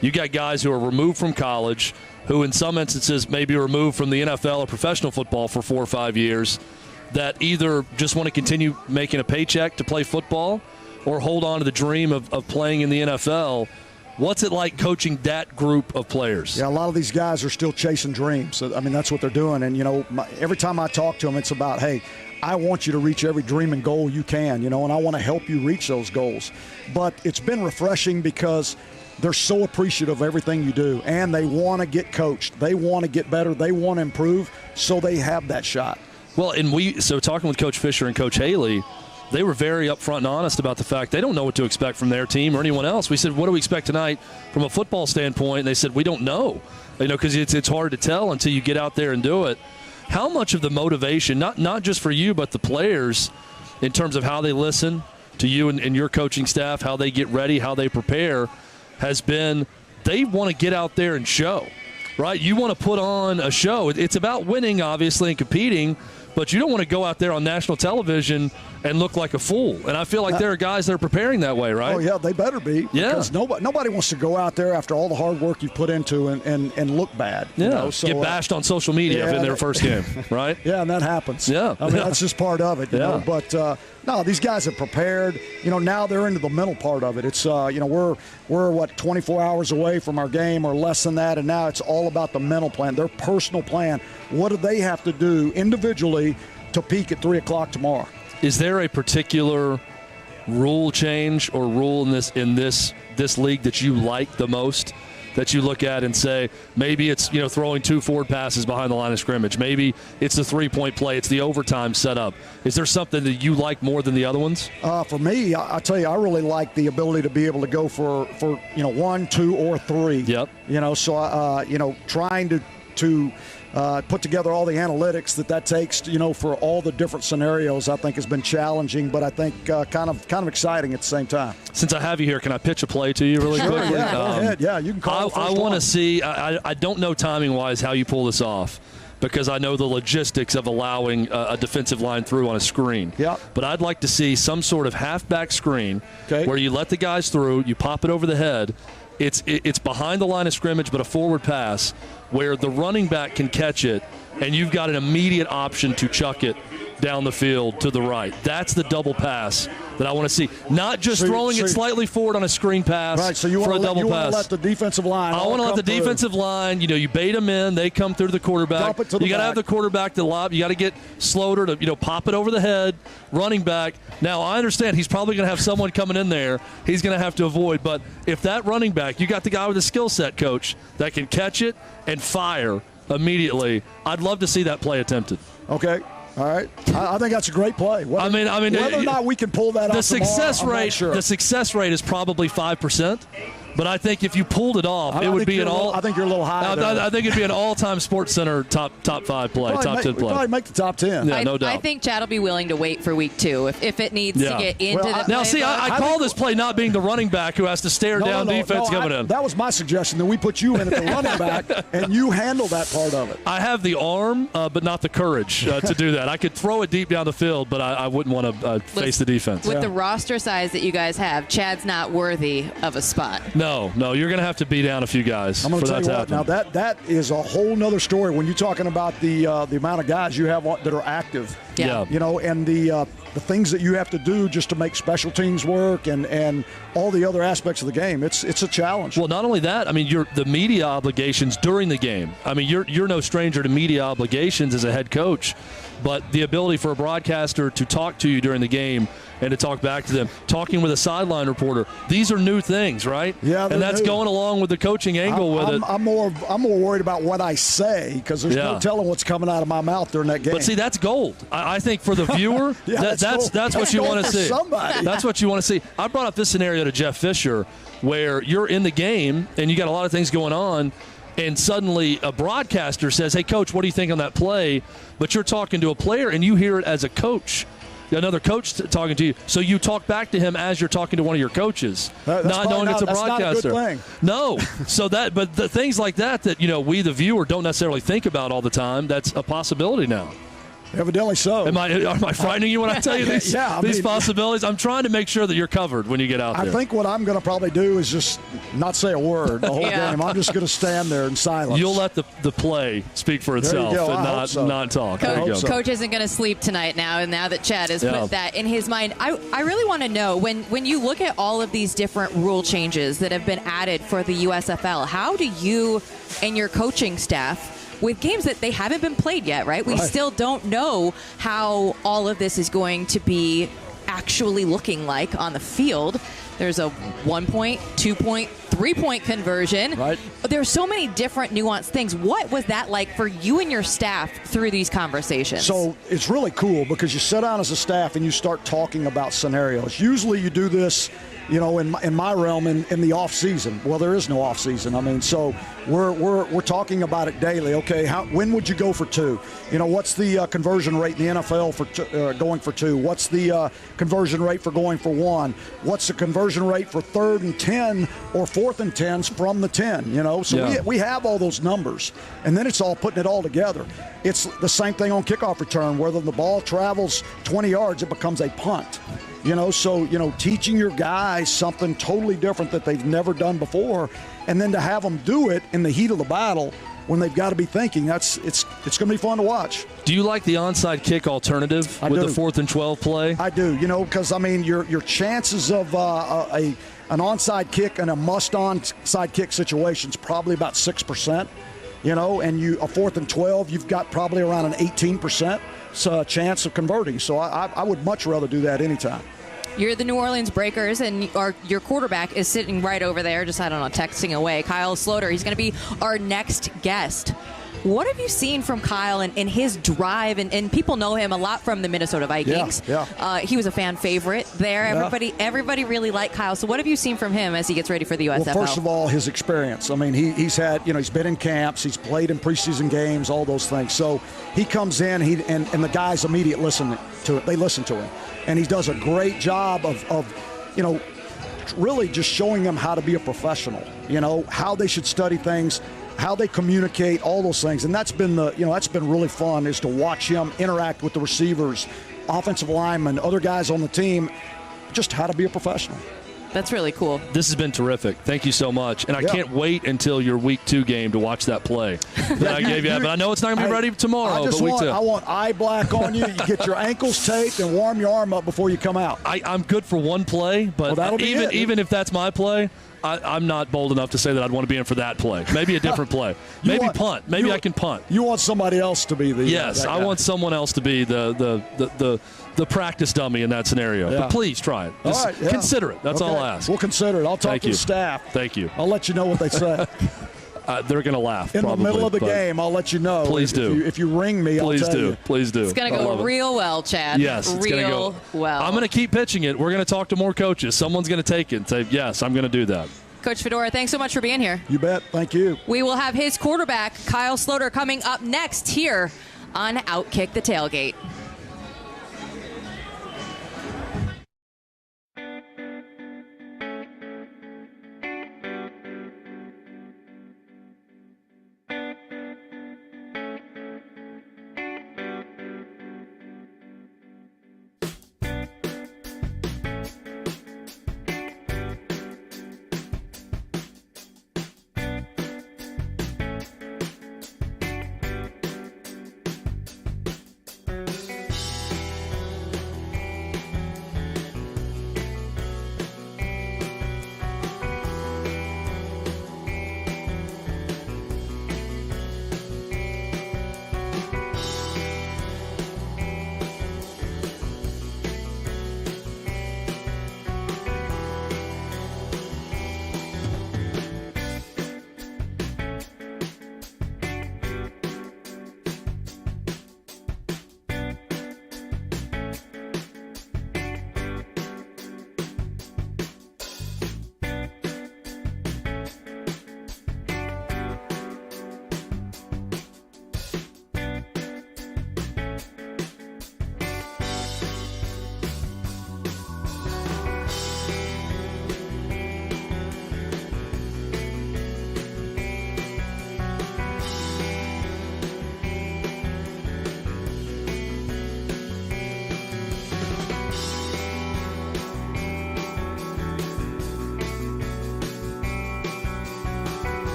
You got guys who are removed from college, who in some instances may be removed from the NFL or professional football for 4 or 5 years, that either just want to continue making a paycheck to play football or hold on to the dream of playing in the NFL. What's it like coaching that group of players? Yeah, a lot of these guys are still chasing dreams. I mean, that's what they're doing. And, you know, every time I talk to them, it's about, hey, I want you to reach every dream and goal you can, you know, and I want to help you reach those goals. But it's been refreshing because they're so appreciative of everything you do, and they want to get coached. They want to get better. They want to improve, so they have that shot. Well, and so talking with Coach Fisher and Coach Haley, they were very upfront and honest about the fact they don't know what to expect from their team or anyone else. We said, what do we expect tonight from a football standpoint? And they said, we don't know, you know, because it's hard to tell until you get out there and do it. How much of the motivation, not just for you, but the players, in terms of how they listen to you and your coaching staff, how they get ready, how they prepare, has been they want to get out there and show, right? You want to put on a show. It's about winning, obviously, and competing, but you don't want to go out there on national television and look like a fool. And I feel like there are guys that are preparing that way, right? Oh, yeah, they better be. Yeah. Because nobody wants to go out there after all the hard work you've put into and look bad. Yeah, you know? So, get bashed on social media in their first game, right? Yeah, and that happens. Yeah. I mean, that's just part of it, you know. But, no, these guys have prepared. You know, now they're into the mental part of it. It's, we're 24 hours away from our game or less than that, and now it's all about the mental plan, their personal plan. What do they have to do individually to peak at 3 o'clock tomorrow? Is there a particular rule change or rule in this league that you like the most, that you look at and say, maybe it's, you know, throwing 2 forward passes behind the line of scrimmage, maybe it's the 3-point play, it's the overtime setup? Is there something that you like more than the other ones? For me, I tell you, I really like the ability to be able to go for 1, 2, or 3. Yep. You know, so trying to put together all the analytics that takes, you know, for all the different scenarios, I think has been challenging, but I think kind of exciting at the same time. Since I have you here, can I pitch a play to you really quick? Yeah, go ahead. Yeah, you can call I want to see. I don't know timing-wise how you pull this off, because I know the logistics of allowing a defensive line through on a screen. Yeah. But I'd like to see some sort of halfback screen where you let the guys through, you pop it over the head. It's behind the line of scrimmage, but a forward pass where the running back can catch it, and you've got an immediate option to chuck it down the field to the right. That's the double pass that I want to see. Not just throwing it slightly forward on a screen pass for a double pass. You want to let the defensive line I want to let the defensive line, you know, you bait them in, they come through the quarterback. You got to have the quarterback to lob. You got to get Sloter to, you know, pop it over the head, running back. Now, I understand he's probably going to have someone coming in there he's going to have to avoid, but if that running back, you got the guy with the skill set, coach, that can catch it and fire immediately, I'd love to see that play attempted. Okay. All right, I think that's a great play. Whether or not we can pull that off The success rate is probably 5%. But I think if you pulled it off, it would be an all. I think you're a little high. I think it'd be an all-time Sports Center top 5 play, top 10 play. Probably make the top 10. Yeah, no doubt. I think Chad will be willing to wait for week 2 if it needs to get into the. Now, see, I call this play not being the running back who has to stare down defense coming in. That was my suggestion. That we put you in at the running back, and you handle that part of it. I have the arm, but not the courage to do that. I could throw it deep down the field, but I wouldn't want to face the defense. With the roster size that you guys have, Chad's not worthy of a spot. No, you're going to have to be down a few guys. I'm going to tell you what. Now that is a whole nother story when you're talking about the amount of guys you have that are active. Yeah. You know, and the things that you have to do just to make special teams work and all the other aspects of the game. It's a challenge. Well, not only that, I mean, the media obligations during the game. I mean, you're no stranger to media obligations as a head coach, but the ability for a broadcaster to talk to you during the game and to talk back to them, talking with a sideline reporter. These are new things, right? Yeah, and that's going along with the coaching angle with it. I'm more worried about what I say because there's no telling what's coming out of my mouth during that game. But see, that's gold. I think for the viewer, that's what you want to see. Somebody. That's what you want to see. I brought up this scenario to Jeff Fisher where you're in the game and you got a lot of things going on, and suddenly a broadcaster says, "Hey, coach, what do you think on that play?" But you're talking to a player and you hear it as a coach. Another coach talking to you, so you talk back to him as you're talking to one of your coaches, not knowing it's a broadcaster. Not a good thing. No, but the things like that we the viewer don't necessarily think about all the time. That's a possibility now. Evidently so. Am I frightening you when I tell you these possibilities? I'm trying to make sure that you're covered when you get out there. I think what I'm going to probably do is just not say a word the whole game. I'm just going to stand there in silence. You'll let the play speak for itself and not talk. Coach isn't going to sleep tonight now that Chad has put that in his mind. I really want to know, when you look at all of these different rule changes that have been added for the USFL, how do you and your coaching staff, with games that they haven't been played yet, right? We still don't know how all of this is going to be actually looking like on the field. There's a 1-point, 2-point, 3-point conversion. Right. There's so many different nuanced things. What was that like for you and your staff through these conversations? So it's really cool because you sit down as a staff and you start talking about scenarios. Usually you do this, in my realm in the off season. Well, there is no off season. I mean, so we're talking about it daily. Okay, when would you go for 2? What's the conversion rate in the NFL for going for 2? What's the conversion rate for going for 1? What's the conversion rate for 3rd and 10 or 4th and 10s from the 10? So we have all those numbers, and then it's all putting it all together. It's the same thing on kickoff return. Whether the ball travels 20 yards, it becomes a punt. Teaching your guys something totally different that they've never done before, and then to have them do it in the heat of the battle when they've got to be thinking, it's going to be fun to watch. Do you like the onside kick alternative with the 4th and 12 play? I do, because, your chances of an onside kick and a must-onside kick situation is probably about 6%, and a 4th and 12, you've got probably around an 18% chance of converting. So I would much rather do that anytime. You're the New Orleans Breakers, and your quarterback is sitting right over there, just, texting away. Kyle Sloter, he's going to be our next guest. What have you seen from Kyle and his drive? And people know him a lot from the Minnesota Vikings. Yeah. He was a fan favorite there. Yeah. Everybody really liked Kyle. So what have you seen from him as he gets ready for the USFL? Well, first of all, his experience. I mean, he's had, he's been in camps. He's played in preseason games, all those things. So he comes in, and the guys immediately listen to it. They listen to him. And he does a great job of really just showing them how to be a professional, how they should study things, how they communicate, all those things. And that's been that's been really fun, is to watch him interact with the receivers, offensive linemen, other guys on the team, just how to be a professional. That's really cool. This has been terrific. Thank you so much. And I can't wait until your Week 2 game to watch that play that I gave you. But I know it's not going to be ready tomorrow. I want eye black on you. You get your ankles taped and warm your arm up before you come out. I'm good for one play, but even if that's my play, I'm not bold enough to say that I'd want to be in for that play. Maybe a different play. Maybe punt. Maybe I can punt. You want somebody else to be the yes. I want someone else to be the practice dummy in that scenario. Yeah. But please try it. Just consider it. That's all I'll ask. We'll consider it. I'll talk to the staff. Thank you. I'll let you know what they say. they're going to laugh. In probably, the middle of the game, I'll let you know. Please do. If you ring me, Please I'll tell do. you. Please do. It's going to go real well, Chad. Yes, it's going to go well. I'm going to keep pitching it. We're going to talk to more coaches. Someone's going to take it and say, yes, I'm going to do that. Coach Fedora, thanks so much for being here. You bet. Thank you. We will have his quarterback, Kyle Sloter, coming up next here on OutKick the Tailgate.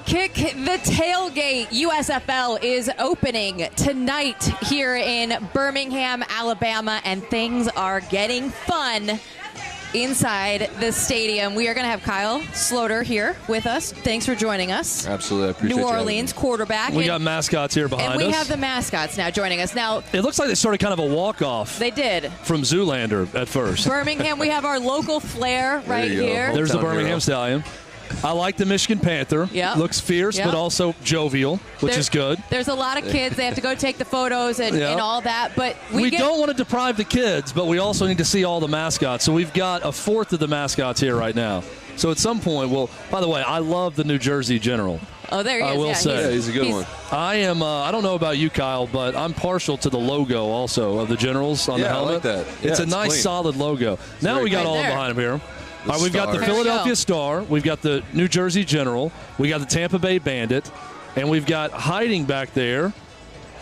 OutKick the Tailgate. USFL is opening tonight here in Birmingham, Alabama, and things are getting fun inside the stadium. We are going to have Kyle Sloter here with us. Thanks for joining us. Absolutely. I appreciate New Orleans quarterback. We got mascots here behind us. And we have the mascots now joining us. Now, it looks like they started kind of a walk-off. They did. From Zoolander at first. Birmingham, we have our local flair right here. There's the Birmingham Stallion. I like the Michigan Panther. Yep. Looks fierce, but also jovial, which is good. There's a lot of kids. They have to go take the photos and all that. But we don't want to deprive the kids, but we also need to see all the mascots. So we've got a fourth of the mascots here right now. So at some point, by the way, I love the New Jersey General. Oh, there he is. I will say. He's a good one. I am, I don't know about you, Kyle, but I'm partial to the logo also of the Generals on the helmet. I like that. It's a nice, clean. solid logo. Now we got all behind him here. All right, we've got the Philadelphia Star, we've got the New Jersey General, we got the Tampa Bay Bandit, and we've got hiding back there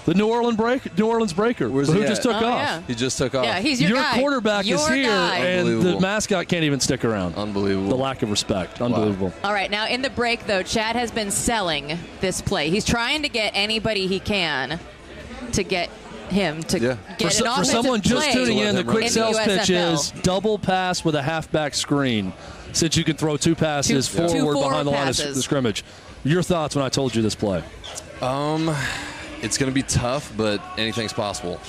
the New Orleans Breaker, who just took off. Yeah. He just took off. Yeah, he's your guy. Quarterback is here, and the mascot can't even stick around. Unbelievable. The lack of respect. Unbelievable. All right, now in the break, though, Chad has been selling this play. He's trying to get anybody he can to get him to get an offensive For someone just play tuning in, the quick in sales the pitch USFL. is double pass with a halfback screen. since you can throw 2 passes forward behind the line of scrimmage. Your thoughts when I told you this play? It's going to be tough, but anything's possible.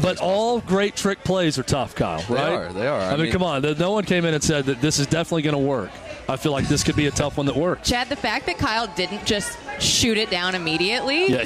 But all great trick plays are tough, Kyle, right? They are. I mean, come on. No one came in and said that this is definitely going to work. I feel like this could be a tough one that works. Chad, the fact that Kyle didn't just shoot it down immediately. Yeah,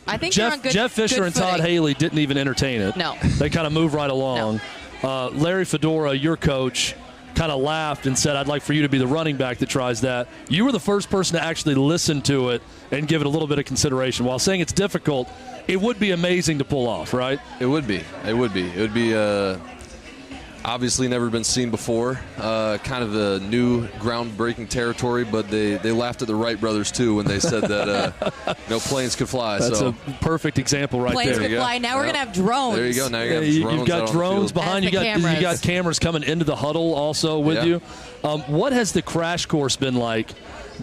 I think Jeff Fisher and Todd Haley didn't even entertain it. No. They kind of moved right along. No. Larry Fedora, your coach, kind of laughed and said, I'd like for you to be the running back that tries that. You were the first person to actually listen to it and give it a little bit of consideration. While saying it's difficult, it would be amazing to pull off, right? It would be. It would be obviously never been seen before. Kind of a new groundbreaking territory, but they laughed at the Wright brothers, too, when they said that planes could fly. That's a perfect example right planes there. Planes could fly. Now we're going to have drones. There you go. Now you you've got drones behind you. You got cameras coming into the huddle also with you. What has the crash course been like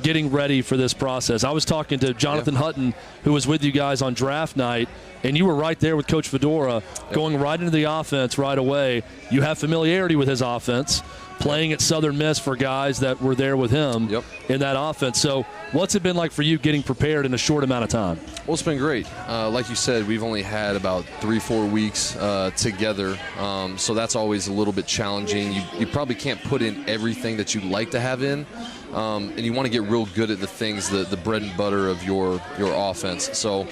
getting ready for this process? I was talking to Jonathan Hutton, who was with you guys on draft night, and you were right there with Coach Fedora, going right into the offense right away. You have familiarity with his offense, playing at Southern Miss for guys that were there with him in that offense. So what's it been like for you getting prepared in a short amount of time? Well, it's been great. Like you said, we've only had about 3-4 weeks together, so that's always a little bit challenging. You probably can't put in everything that you'd like to have in, and you want to get real good at the things, the bread and butter of your offense. So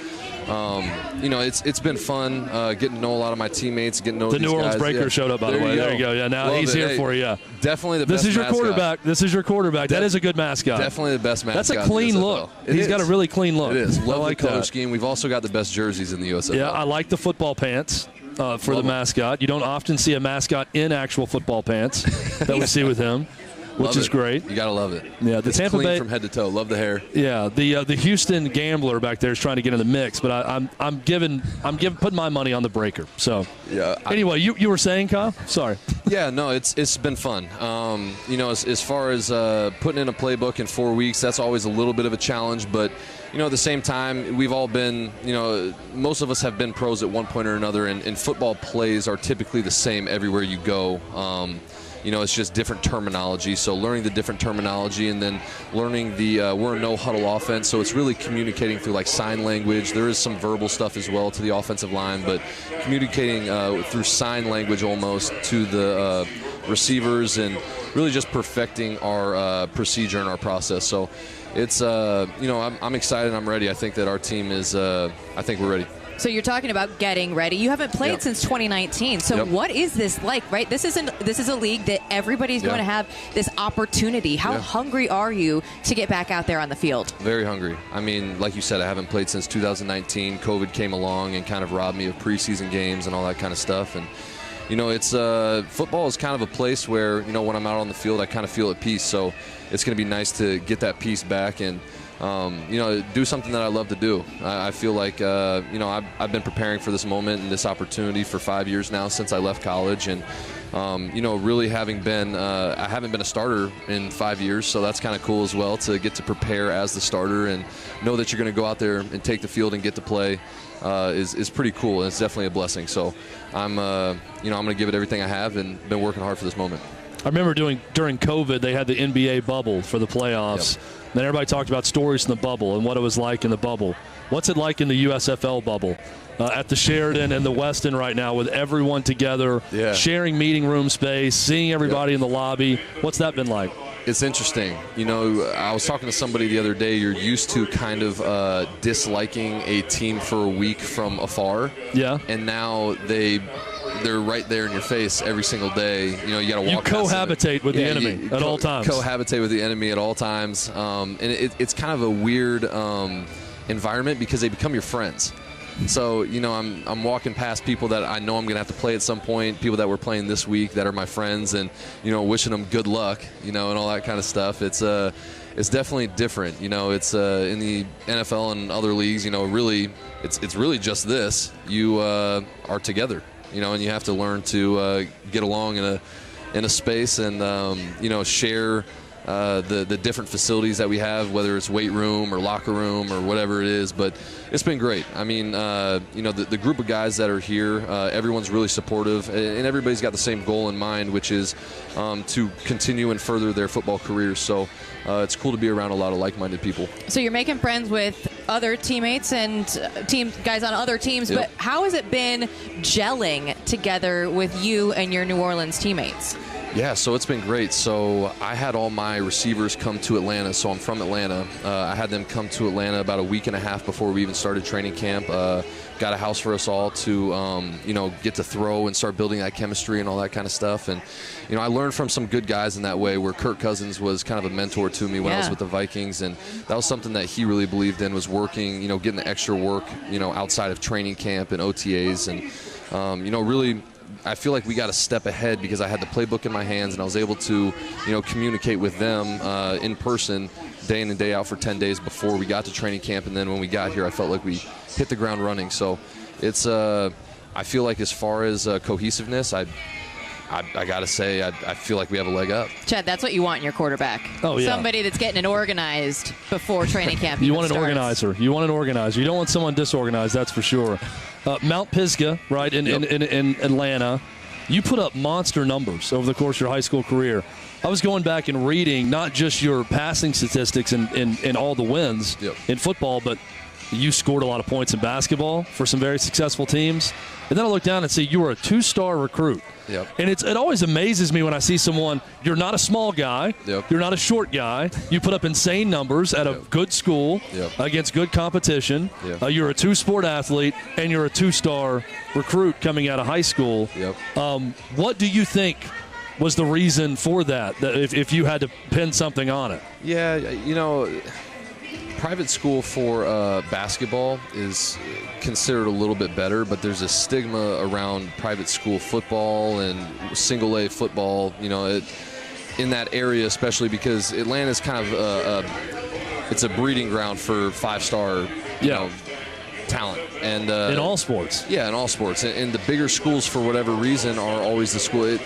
it's been fun getting to know a lot of my teammates, getting to know the these New Orleans guys. Breaker showed up, by the way. There you go. Yeah, now he's here for you. Yeah. Definitely the best This is your mascot. quarterback. This is your quarterback. That is a good mascot. Definitely the best mascot. That's a clean look. He's got a really clean look. It is. Love like the color that. scheme. We've also got the best jerseys in the USFL. Yeah, I like the football pants for the mascot. You don't often see a mascot in actual football pants that we see with him. Which is great. You gotta love it. Yeah, the it's Tampa clean Bay from head to toe. Love the hair. Yeah, the Houston Gambler back there is trying to get in the mix, but I'm putting my money on the Breaker. So yeah. Anyway, you were saying, Kyle? Sorry. Yeah, no, it's been fun. As far as putting in a playbook in 4 weeks, that's always a little bit of a challenge, but. At the same time, we've all been, most of us have been pros at one point or another, and football plays are typically the same everywhere you go. It's just different terminology. So learning the different terminology and then learning we're a no-huddle offense, so it's really communicating through like sign language. There is some verbal stuff as well to the offensive line, but communicating through sign language almost to the receivers and really just perfecting our procedure and our process. So it's, I'm excited. I'm ready. I think that our team is, I think we're ready. So you're talking about getting ready. You haven't played since 2019. So what is this like, right? This is a league that everybody's going to have this opportunity. How hungry are you to get back out there on the field? Very hungry. I mean, like you said, I haven't played since 2019. COVID came along and kind of robbed me of preseason games and all that kind of stuff. And, it's football is kind of a place where, when I'm out on the field, I kind of feel at peace. So it's going to be nice to get that peace back and, do something that I love to do. I feel like, I've been preparing for this moment and this opportunity for 5 years now since I left college. And, really having been, I haven't been a starter in 5 years, so that's kind of cool as well to get to prepare as the starter and know that you're going to go out there and take the field and get to play is pretty cool. And it's definitely a blessing. So I'm going to give it everything I have and been working hard for this moment. I remember during COVID, they had the NBA bubble for the playoffs. Yep. Then everybody talked about stories in the bubble and what it was like in the bubble. What's it like in the USFL bubble at the Sheridan and the Westin right now with everyone together, sharing meeting room space, seeing everybody in the lobby? What's that been like? It's interesting. I was talking to somebody the other day. You're used to kind of disliking a team for a week from afar. Yeah. And now they're right there in your face every single day. You got to walk. You cohabitate with the enemy at all times. Cohabitate with the enemy at all times, and it's kind of a weird environment because they become your friends. So I'm walking past people that I know I'm going to have to play at some point. People that were playing this week that are my friends, and wishing them good luck, and all that kind of stuff. It's definitely different. It's in the NFL and other leagues. Really, it's really just this. You are together. And you have to learn to get along in a space and share the different facilities that we have, whether it's weight room or locker room or whatever it is. But it's been great. I mean, the group of guys that are here, everyone's really supportive, and everybody's got the same goal in mind, which is to continue and further their football careers. So it's cool to be around a lot of like-minded people. So you're making friends with other teammates and guys on other teams, Yep. but how has it been gelling together with you and your New Orleans teammates? Yeah, so it's been great. So I had all my receivers come to Atlanta. So I'm from Atlanta. I had them come to Atlanta about a week and a half before we even started training camp. Got a house for us all to, get to throw and start building that chemistry and all that kind of stuff. And, I learned from some good guys in that way, where Kirk Cousins was kind of a mentor to me when I was with the Vikings. And that was something that he really believed in, was working, getting the extra work, outside of training camp and OTAs. And, really, I feel like we got a step ahead because I had the playbook in my hands and I was able to, communicate with them in person day in and day out for 10 days before we got to training camp. And then when we got here, I felt like we hit the ground running. So it's, I feel like as far as cohesiveness, I got to say, I feel like we have a leg up. Chad, that's what you want in your quarterback. Oh, yeah. Somebody that's getting it organized before training camp. You want an organizer. You want an organizer. You don't want someone disorganized, that's for sure. Mount Pisgah, right, in Atlanta, you put up monster numbers over the course of your high school career. I was going back and reading not just your passing statistics and all the wins in football, but you scored a lot of points in basketball for some very successful teams. And then I look down and see you were a 2-star recruit. Yep. And it always amazes me when I see someone, you're not a small guy, you're not a short guy, you put up insane numbers at a good school against good competition, you're a 2-sport athlete, and you're a 2-star recruit coming out of high school. What do you think was the reason for that if you had to pin something on it? Yeah, private school for basketball is considered a little bit better, but there's a stigma around private school football and single A football, in that area, especially because Atlanta's kind of it's a breeding ground for 5-star talent. And in all sports. Yeah, in all sports. And the bigger schools, for whatever reason, are always the school.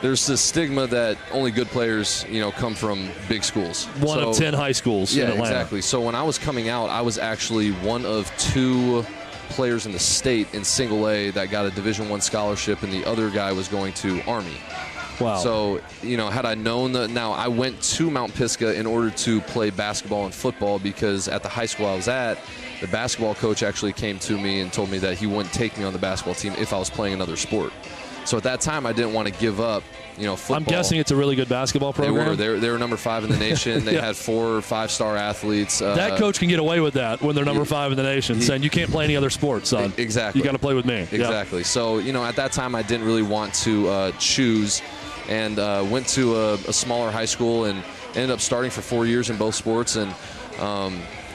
There's this stigma that only good players, come from big schools. One of 10 high schools in Atlanta. Exactly. So when I was coming out, I was actually one of 2 players in the state in single A that got a Division I scholarship, and the other guy was going to Army. Wow. So, had I known that, now I went to Mount Pisgah in order to play basketball and football, because at the high school I was at, the basketball coach actually came to me and told me that he wouldn't take me on the basketball team if I was playing another sport. So at that time, I didn't want to give up, football. I'm guessing it's a really good basketball program. They were number 5 in the nation. They had 4 or 5-star athletes. That coach can get away with that when they're number 5 in the nation, saying you can't play any other sport, son. Exactly. You got to play with me. Exactly. So, at that time, I didn't really want to choose, and went to a smaller high school and ended up starting for 4 years in both sports. And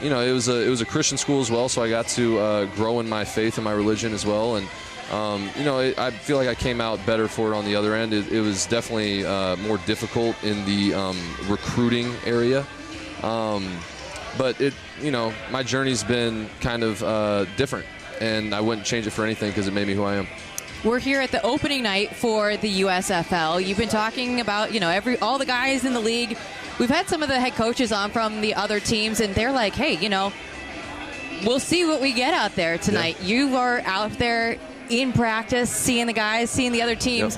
it was a Christian school as well, so I got to grow in my faith and my religion as well. And I feel like I came out better for it on the other end. It was definitely more difficult in the recruiting area. But my journey's been kind of different, and I wouldn't change it for anything because it made me who I am. We're here at the opening night for the USFL. You've been talking about, all the guys in the league. We've had some of the head coaches on from the other teams, and they're like, hey, we'll see what we get out there tonight. Yeah. You are out there in practice, seeing the guys, seeing the other teams.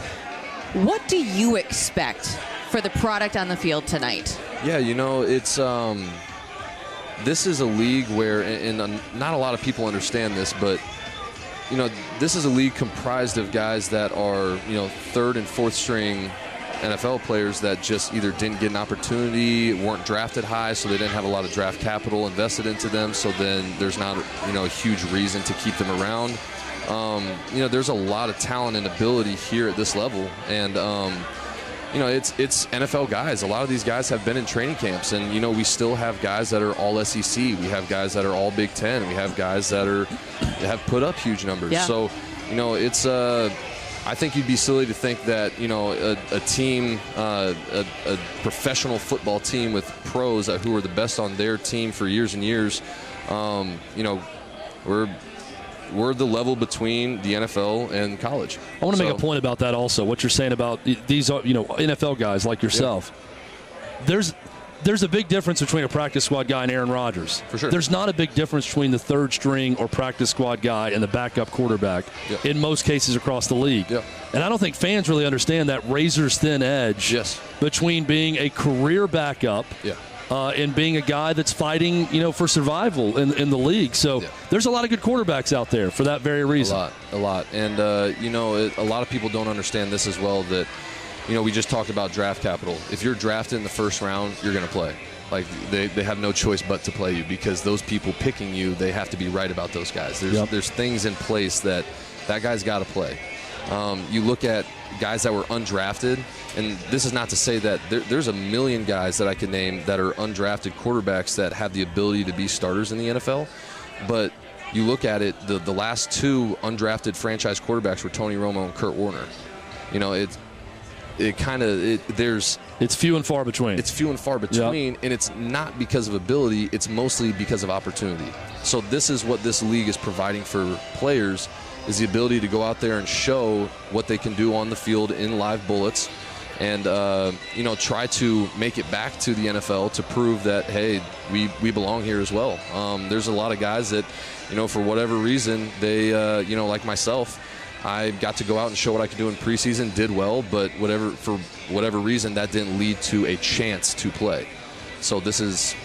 What do you expect for the product on the field tonight? Yeah, it's this is a league where, and not a lot of people understand this, but this is a league comprised of guys that are 3rd and 4th string NFL players that just either didn't get an opportunity, weren't drafted high, so they didn't have a lot of draft capital invested into them, so then there's not a huge reason to keep them around. There's a lot of talent and ability here at this level, and it's NFL guys. A lot of these guys have been in training camps, and we still have guys that are all SEC. We have guys that are all Big Ten. We have guys that have put up huge numbers. Yeah. So it's I think you'd be silly to think that a team, a professional football team with pros who are the best on their team for years and years, we're the level between the NFL and college. I want to make a point about that also, what you're saying about these NFL guys like yourself. there's a big difference between a practice squad guy and Aaron Rodgers. For sure. There's not a big difference between the third string or practice squad guy and the backup quarterback in most cases across the league. Yep. And I don't think fans really understand that razor's thin edge between being a career backup and being a guy that's fighting, for survival in the league. So there's a lot of good quarterbacks out there for that very reason. A lot. And, a lot of people don't understand this as well, that, we just talked about draft capital. If you're drafted in the first round, you're going to play. Like, they have no choice but to play you, because those people picking you, they have to be right about those guys. There's things in place that guy's got to play. You look at guys that were undrafted, and this is not to say that there's a million guys that I could name that are undrafted quarterbacks that have the ability to be starters in the NFL, but you look at it, the last two undrafted franchise quarterbacks were Tony Romo and Kurt Warner. It's few and far between. It's few and far between, and it's not because of ability. It's mostly because of opportunity. So this is what this league is providing for players, is the ability to go out there and show what they can do on the field in live bullets, and try to make it back to the NFL to prove that, hey, we belong here as well. There's a lot of guys that, for whatever reason, they like myself, I got to go out and show what I could do in preseason, did well, but for whatever reason, that didn't lead to a chance to play. So this is,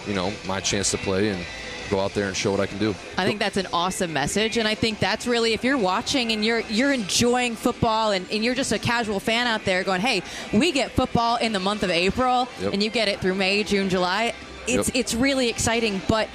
my chance to play and go out there and show what I can do. I think that's an awesome message, and I think that's really, if you're watching and you're enjoying football and you're just a casual fan out there going, hey, we get football in the month of April, and you get it through May, June, July, it's really exciting, but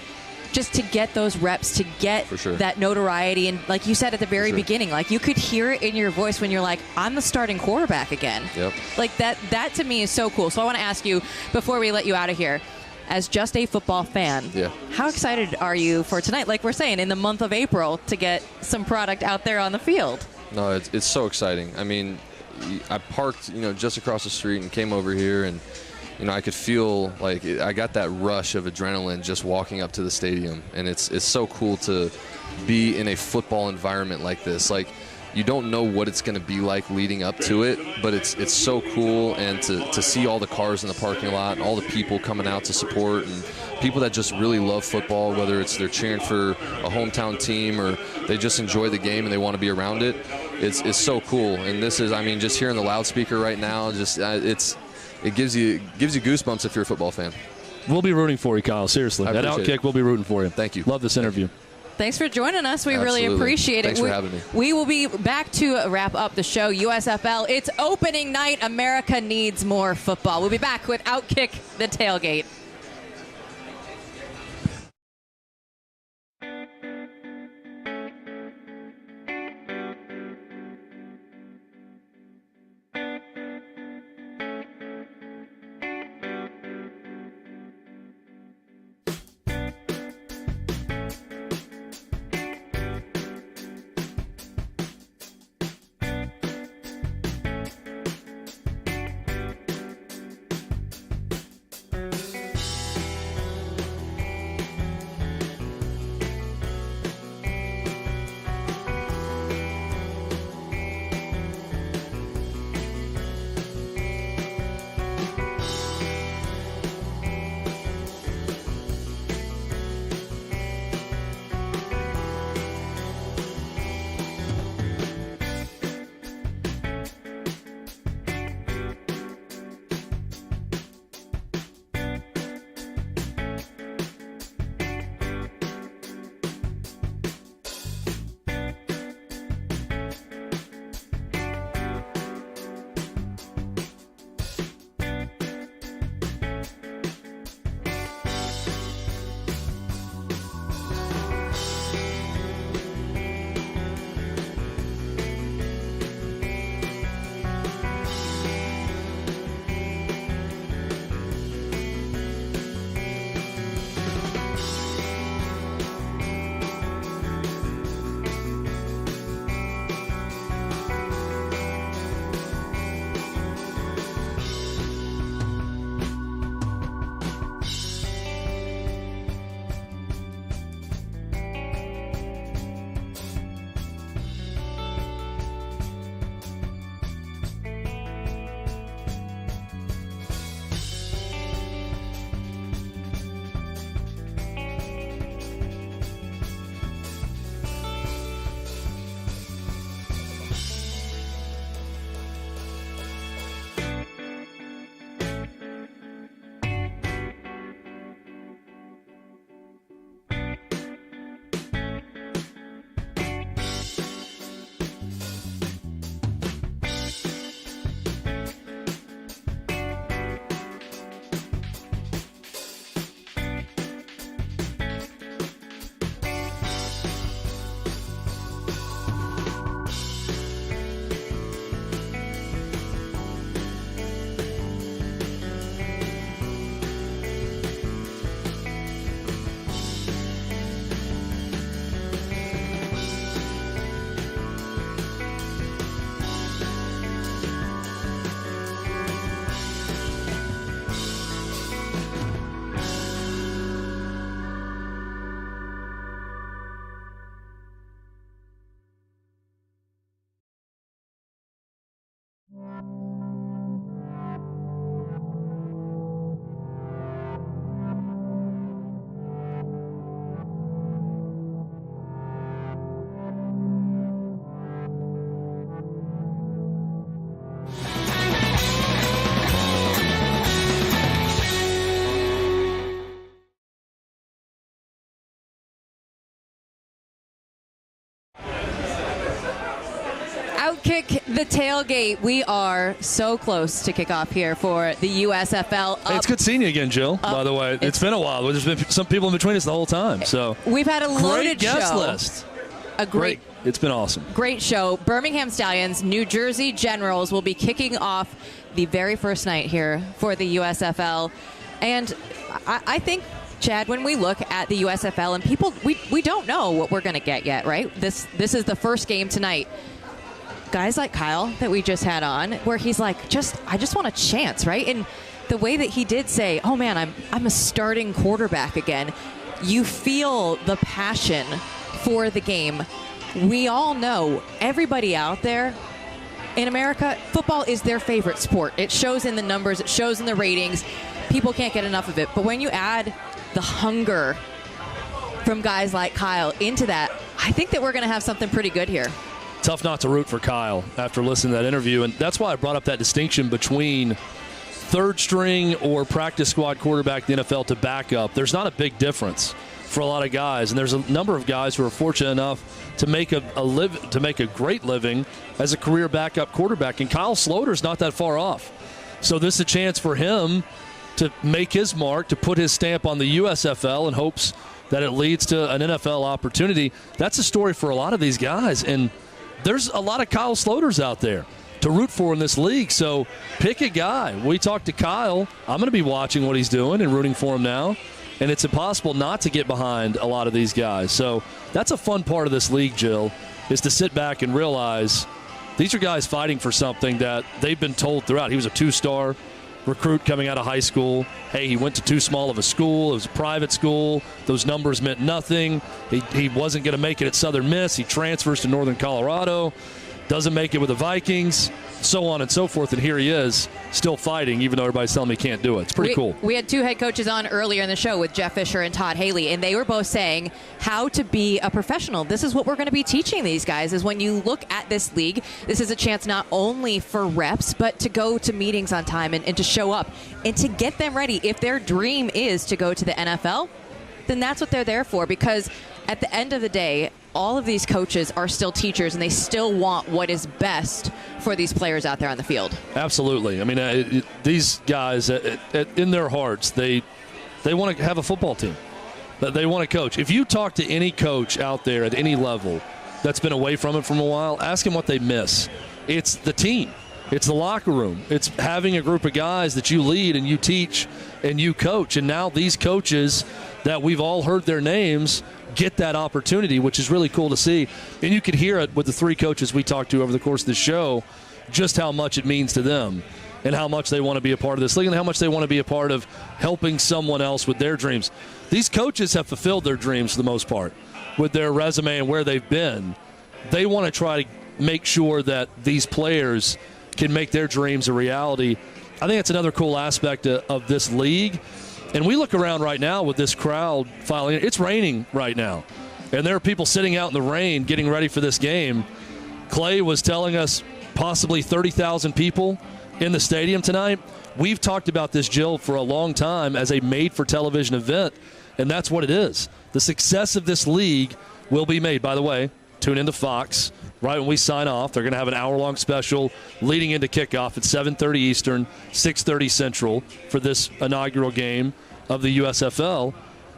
just to get those reps, to get that notoriety, and like you said at the very beginning, like you could hear it in your voice when you're like, I'm the starting quarterback again. Like that to me is so cool. So I want to ask you, before we let you out of here, as just a football fan, how excited are you for tonight? Like we're saying, in the month of April, to get some product out there on the field? No, it's so exciting. I mean, I parked, just across the street and came over here, and I could feel like I got that rush of adrenaline just walking up to the stadium, and it's so cool to be in a football environment like this. Like, you don't know what it's going to be like leading up to it, but it's so cool, and to see all the cars in the parking lot and all the people coming out to support, and people that just really love football, whether it's they're cheering for a hometown team or they just enjoy the game and they want to be around it. It's so cool, and this is, just hearing the loudspeaker right now, it gives you goosebumps if you're a football fan. We'll be rooting for you, Kyle. Seriously. At OutKick, we'll be rooting for you. Thank you. Love this interview. Thanks for joining us. We really appreciate it. Thanks for having me. We will be back to wrap up the show. USFL, it's opening night. America needs more football. We'll be back with OutKick The Tailgate. OutKick The Tailgate. We are so close to kick off here for the USFL. Hey, it's good seeing you again, Jill, by the way. It's been a while. There's been some people in between us the whole time. So we've had a loaded great guest show. list. A great. It's been awesome. Great show. Birmingham Stallions, New Jersey Generals will be kicking off the very first night here for the USFL. And I think, Chad, when we look at the USFL and people, we don't know what we're going to get yet, right? This is the first game tonight. Guys like Kyle that we just had on, where he's like, I just want a chance, right? And the way that he did say, oh man, I'm a starting quarterback again. You feel the passion for the game. We all know, everybody out there in America, football is their favorite sport. It shows in the numbers, it shows in the ratings. People can't get enough of it. But when you add the hunger from guys like Kyle into that, I think that we're going to have something pretty good here. Tough not to root for Kyle after listening to that interview. And that's why I brought up that distinction between third string or practice squad quarterback in the NFL to backup. There's not a big difference for a lot of guys. And there's a number of guys who are fortunate enough to make a great living as a career backup quarterback. And Kyle Sloter's not that far off. So this is a chance for him to make his mark, to put his stamp on the USFL in hopes that it leads to an NFL opportunity. That's a story for a lot of these guys. And there's a lot of Kyle Sloters out there to root for in this league. So pick a guy. We talked to Kyle. I'm going to be watching what he's doing and rooting for him now. And it's impossible not to get behind a lot of these guys. So that's a fun part of this league, Jill, is to sit back and realize these are guys fighting for something that they've been told throughout. He was a 2-star recruit coming out of high school. Hey, he went to too small of a school. It was a private school. Those numbers meant nothing. He wasn't going to make it at Southern Miss. He transfers to Northern Colorado. Doesn't make it with the Vikings, so on and so forth. And here he is, still fighting, even though everybody's telling me he can't do it. It's pretty cool. We had two head coaches on earlier in the show with Jeff Fisher and Todd Haley, and they were both saying how to be a professional. This is what we're going to be teaching these guys, is when you look at this league, this is a chance not only for reps, but to go to meetings on time and to show up and to get them ready. If their dream is to go to the NFL, then that's what they're there for, because at the end of the day, all of these coaches are still teachers, and they still want what is best for these players out there on the field. Absolutely. I mean, these guys, in their hearts, they want to have a football team. They want to coach. If you talk to any coach out there at any level that's been away from it for a while, ask them what they miss. It's the team. It's the locker room. It's having a group of guys that you lead and you teach and you coach. And now these coaches that we've all heard their names get that opportunity, which is really cool to see. And you could hear it with the three coaches we talked to over the course of the show, just how much it means to them and how much they want to be a part of this league and how much they want to be a part of helping someone else with their dreams. These coaches have fulfilled their dreams for the most part with their resume and where they've been. They want to try to make sure that these players can make their dreams a reality. I think that's another cool aspect of this league. And we look around right now with this crowd filing in. It's raining right now. And there are people sitting out in the rain getting ready for this game. Clay was telling us possibly 30,000 people in the stadium tonight. We've talked about this, Jill, for a long time as a made-for-television event, and that's what it is. The success of this league will be made. By the way, tune into Fox right when we sign off. They're going to have an hour-long special leading into kickoff at 7:30 Eastern, 6:30 Central for this inaugural game of the USFL.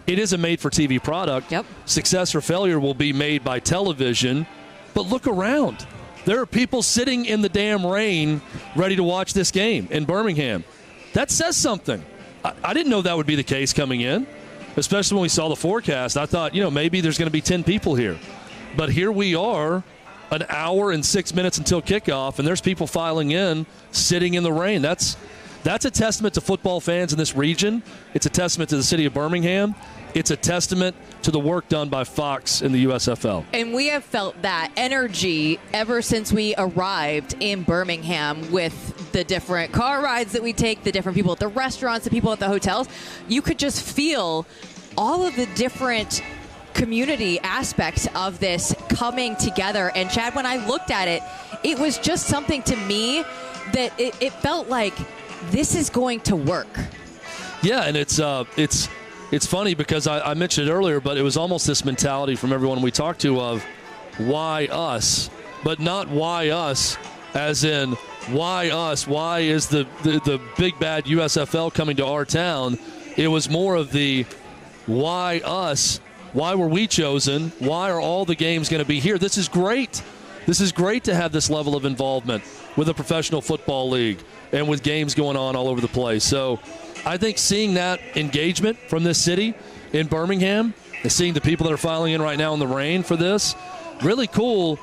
It is a made-for-TV product. Yep. Success or failure will be made by television. But look around. There are people sitting in the damn rain ready to watch this game in Birmingham. That says something. I didn't know that would be the case coming in, especially when we saw the forecast. I thought, maybe there's going to be 10 people here. But here we are, an hour and 6 minutes until kickoff, and there's people filing in, sitting in the rain. That's a testament to football fans in this region. It's a testament to the city of Birmingham. It's a testament to the work done by Fox in the USFL. And we have felt that energy ever since we arrived in Birmingham with the different car rides that we take, the different people at the restaurants, the people at the hotels. You could just feel all of the different community aspects of this coming together. And Chad, when I looked at it, it was just something to me that it felt like this is going to work. Yeah, and it's funny because I mentioned it earlier, but it was almost this mentality from everyone we talked to of why us but not why us, as in why us? Why is the big bad USFL coming to our town? It was more of the why us? Why were we chosen? Why are all the games going to be here? This is great. This is great to have this level of involvement with a professional football league and with games going on all over the place. So I think seeing that engagement from this city in Birmingham and seeing the people that are filing in right now in the rain for this, really cool.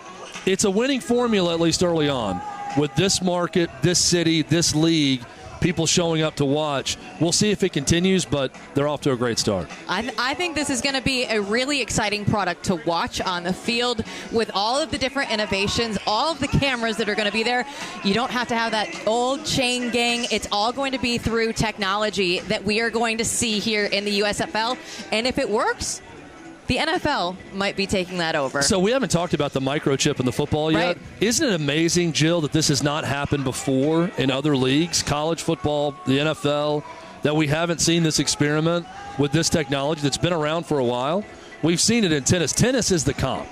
It's a winning formula, at least early on, with this market, this city, this league, people showing up to watch. We'll see if it continues, but they're off to a great start. I think this is going to be a really exciting product to watch on the field with all of the different innovations, all of the cameras that are going to be there. You don't have to have that old chain gang. It's all going to be through technology that we are going to see here in the USFL. And if it works, the NFL might be taking that over. So we haven't talked about the microchip in the football yet. Right. Isn't it amazing, Jill, that this has not happened before in other leagues, college football, the NFL, that we haven't seen this experiment with this technology that's been around for a while? We've seen it in tennis. Tennis is the comp,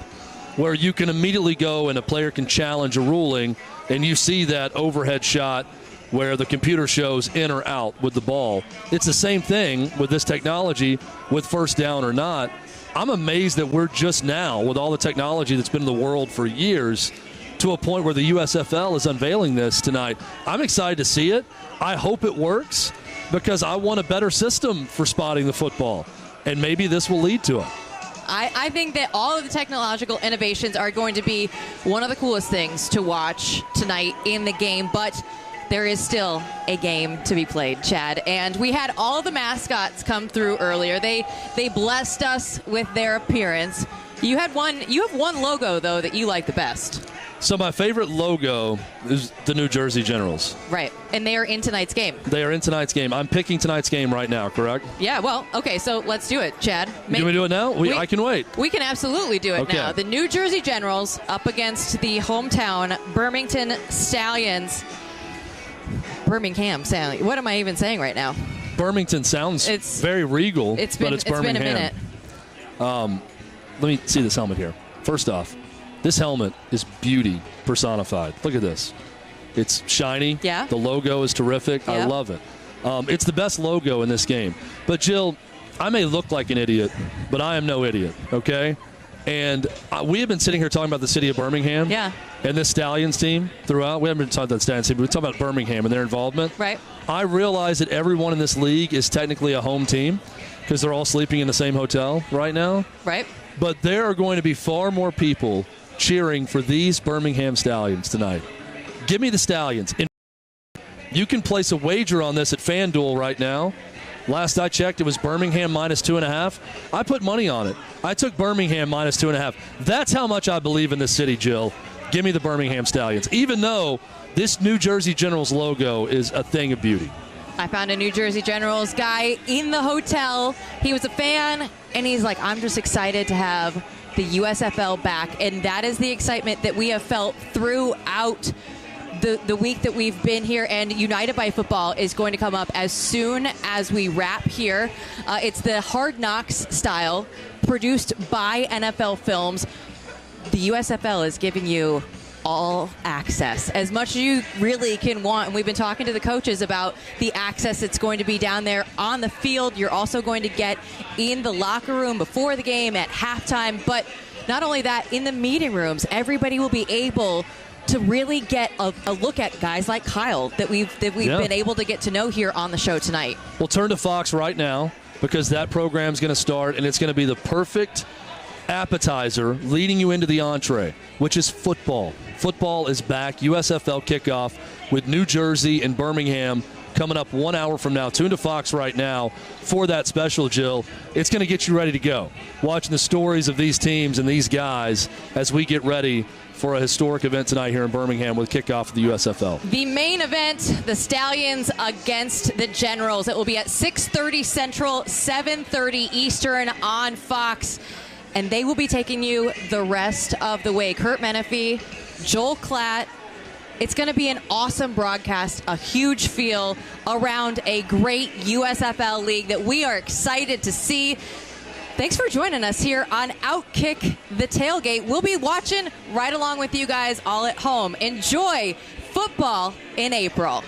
where you can immediately go and a player can challenge a ruling, and you see that overhead shot where the computer shows in or out with the ball. It's the same thing with this technology, with first down or not. I'm amazed that we're just now, with all the technology that's been in the world for years, to a point where the USFL is unveiling this tonight. I'm excited to see it. I hope it works because I want a better system for spotting the football, and maybe this will lead to it. I think that all of the technological innovations are going to be one of the coolest things to watch tonight in the game, but there is still a game to be played, Chad. And we had all the mascots come through earlier. They blessed us with their appearance. You have one logo, though, that you like the best. So my favorite logo is the New Jersey Generals. Right. And they are in tonight's game. They are in tonight's game. I'm picking tonight's game right now, correct? Yeah, well, okay, so let's do it, Chad. You want me to do it now? I can wait. We can absolutely do it now. The New Jersey Generals up against the hometown Birmingham Stallions. Birmingham Stallions. What am I even saying right now? Birmingham sounds very regal, but it's Birmingham. Been a minute. Let me see this helmet here. First off, this helmet is beauty personified. Look at this. It's shiny. Yeah. The logo is terrific. Yep. I love it. It's the best logo in this game. But, Jill, I may look like an idiot, but I am no idiot, okay? And we have been sitting here talking about the city of Birmingham. Yeah. And this Stallions team throughout. We haven't been talking about the Stallions team, but we're talking about Birmingham and their involvement. Right. I realize that everyone in this league is technically a home team because they're all sleeping in the same hotel right now. Right. But there are going to be far more people cheering for these Birmingham Stallions tonight. Give me the Stallions. You can place a wager on this at FanDuel right now. Last I checked, it was Birmingham minus 2.5. I put money on it. I took Birmingham minus 2.5. That's how much I believe in this city, Jill. Give me the Birmingham Stallions, even though this New Jersey Generals logo is a thing of beauty. I found a New Jersey Generals guy in the hotel. He was a fan, and he's like, I'm just excited to have the USFL back. And that is the excitement that we have felt throughout the week that we've been here. And United by Football is going to come up as soon as we wrap here. It's the Hard Knocks style, produced by NFL Films. The USFL is giving you all access, as much as you really can want. And we've been talking to the coaches about the access that's going to be down there on the field. You're also going to get in the locker room before the game, at halftime. But not only that, in the meeting rooms, everybody will be able to really get a look at guys like Kyle that we've been able to get to know here on the show tonight. We'll turn to Fox right now because that program's going to start, and it's going to be the perfect appetizer leading you into the entree, which is football. Football is back. USFL kickoff with New Jersey and Birmingham coming up 1 hour from now. Tune to Fox right now for that special, Jill. It's going to get you ready to go. Watching the stories of these teams and these guys as we get ready for a historic event tonight here in Birmingham with kickoff of the USFL. The main event, the Stallions against the Generals. It will be at 6:30 Central, 7:30 Eastern on Fox. And they will be taking you the rest of the way. Kurt Menefee, Joel Klatt. It's going to be an awesome broadcast, a huge feel around a great USFL league that we are excited to see. Thanks for joining us here on OutKick The Tailgate. We'll be watching right along with you guys all at home. Enjoy football in April.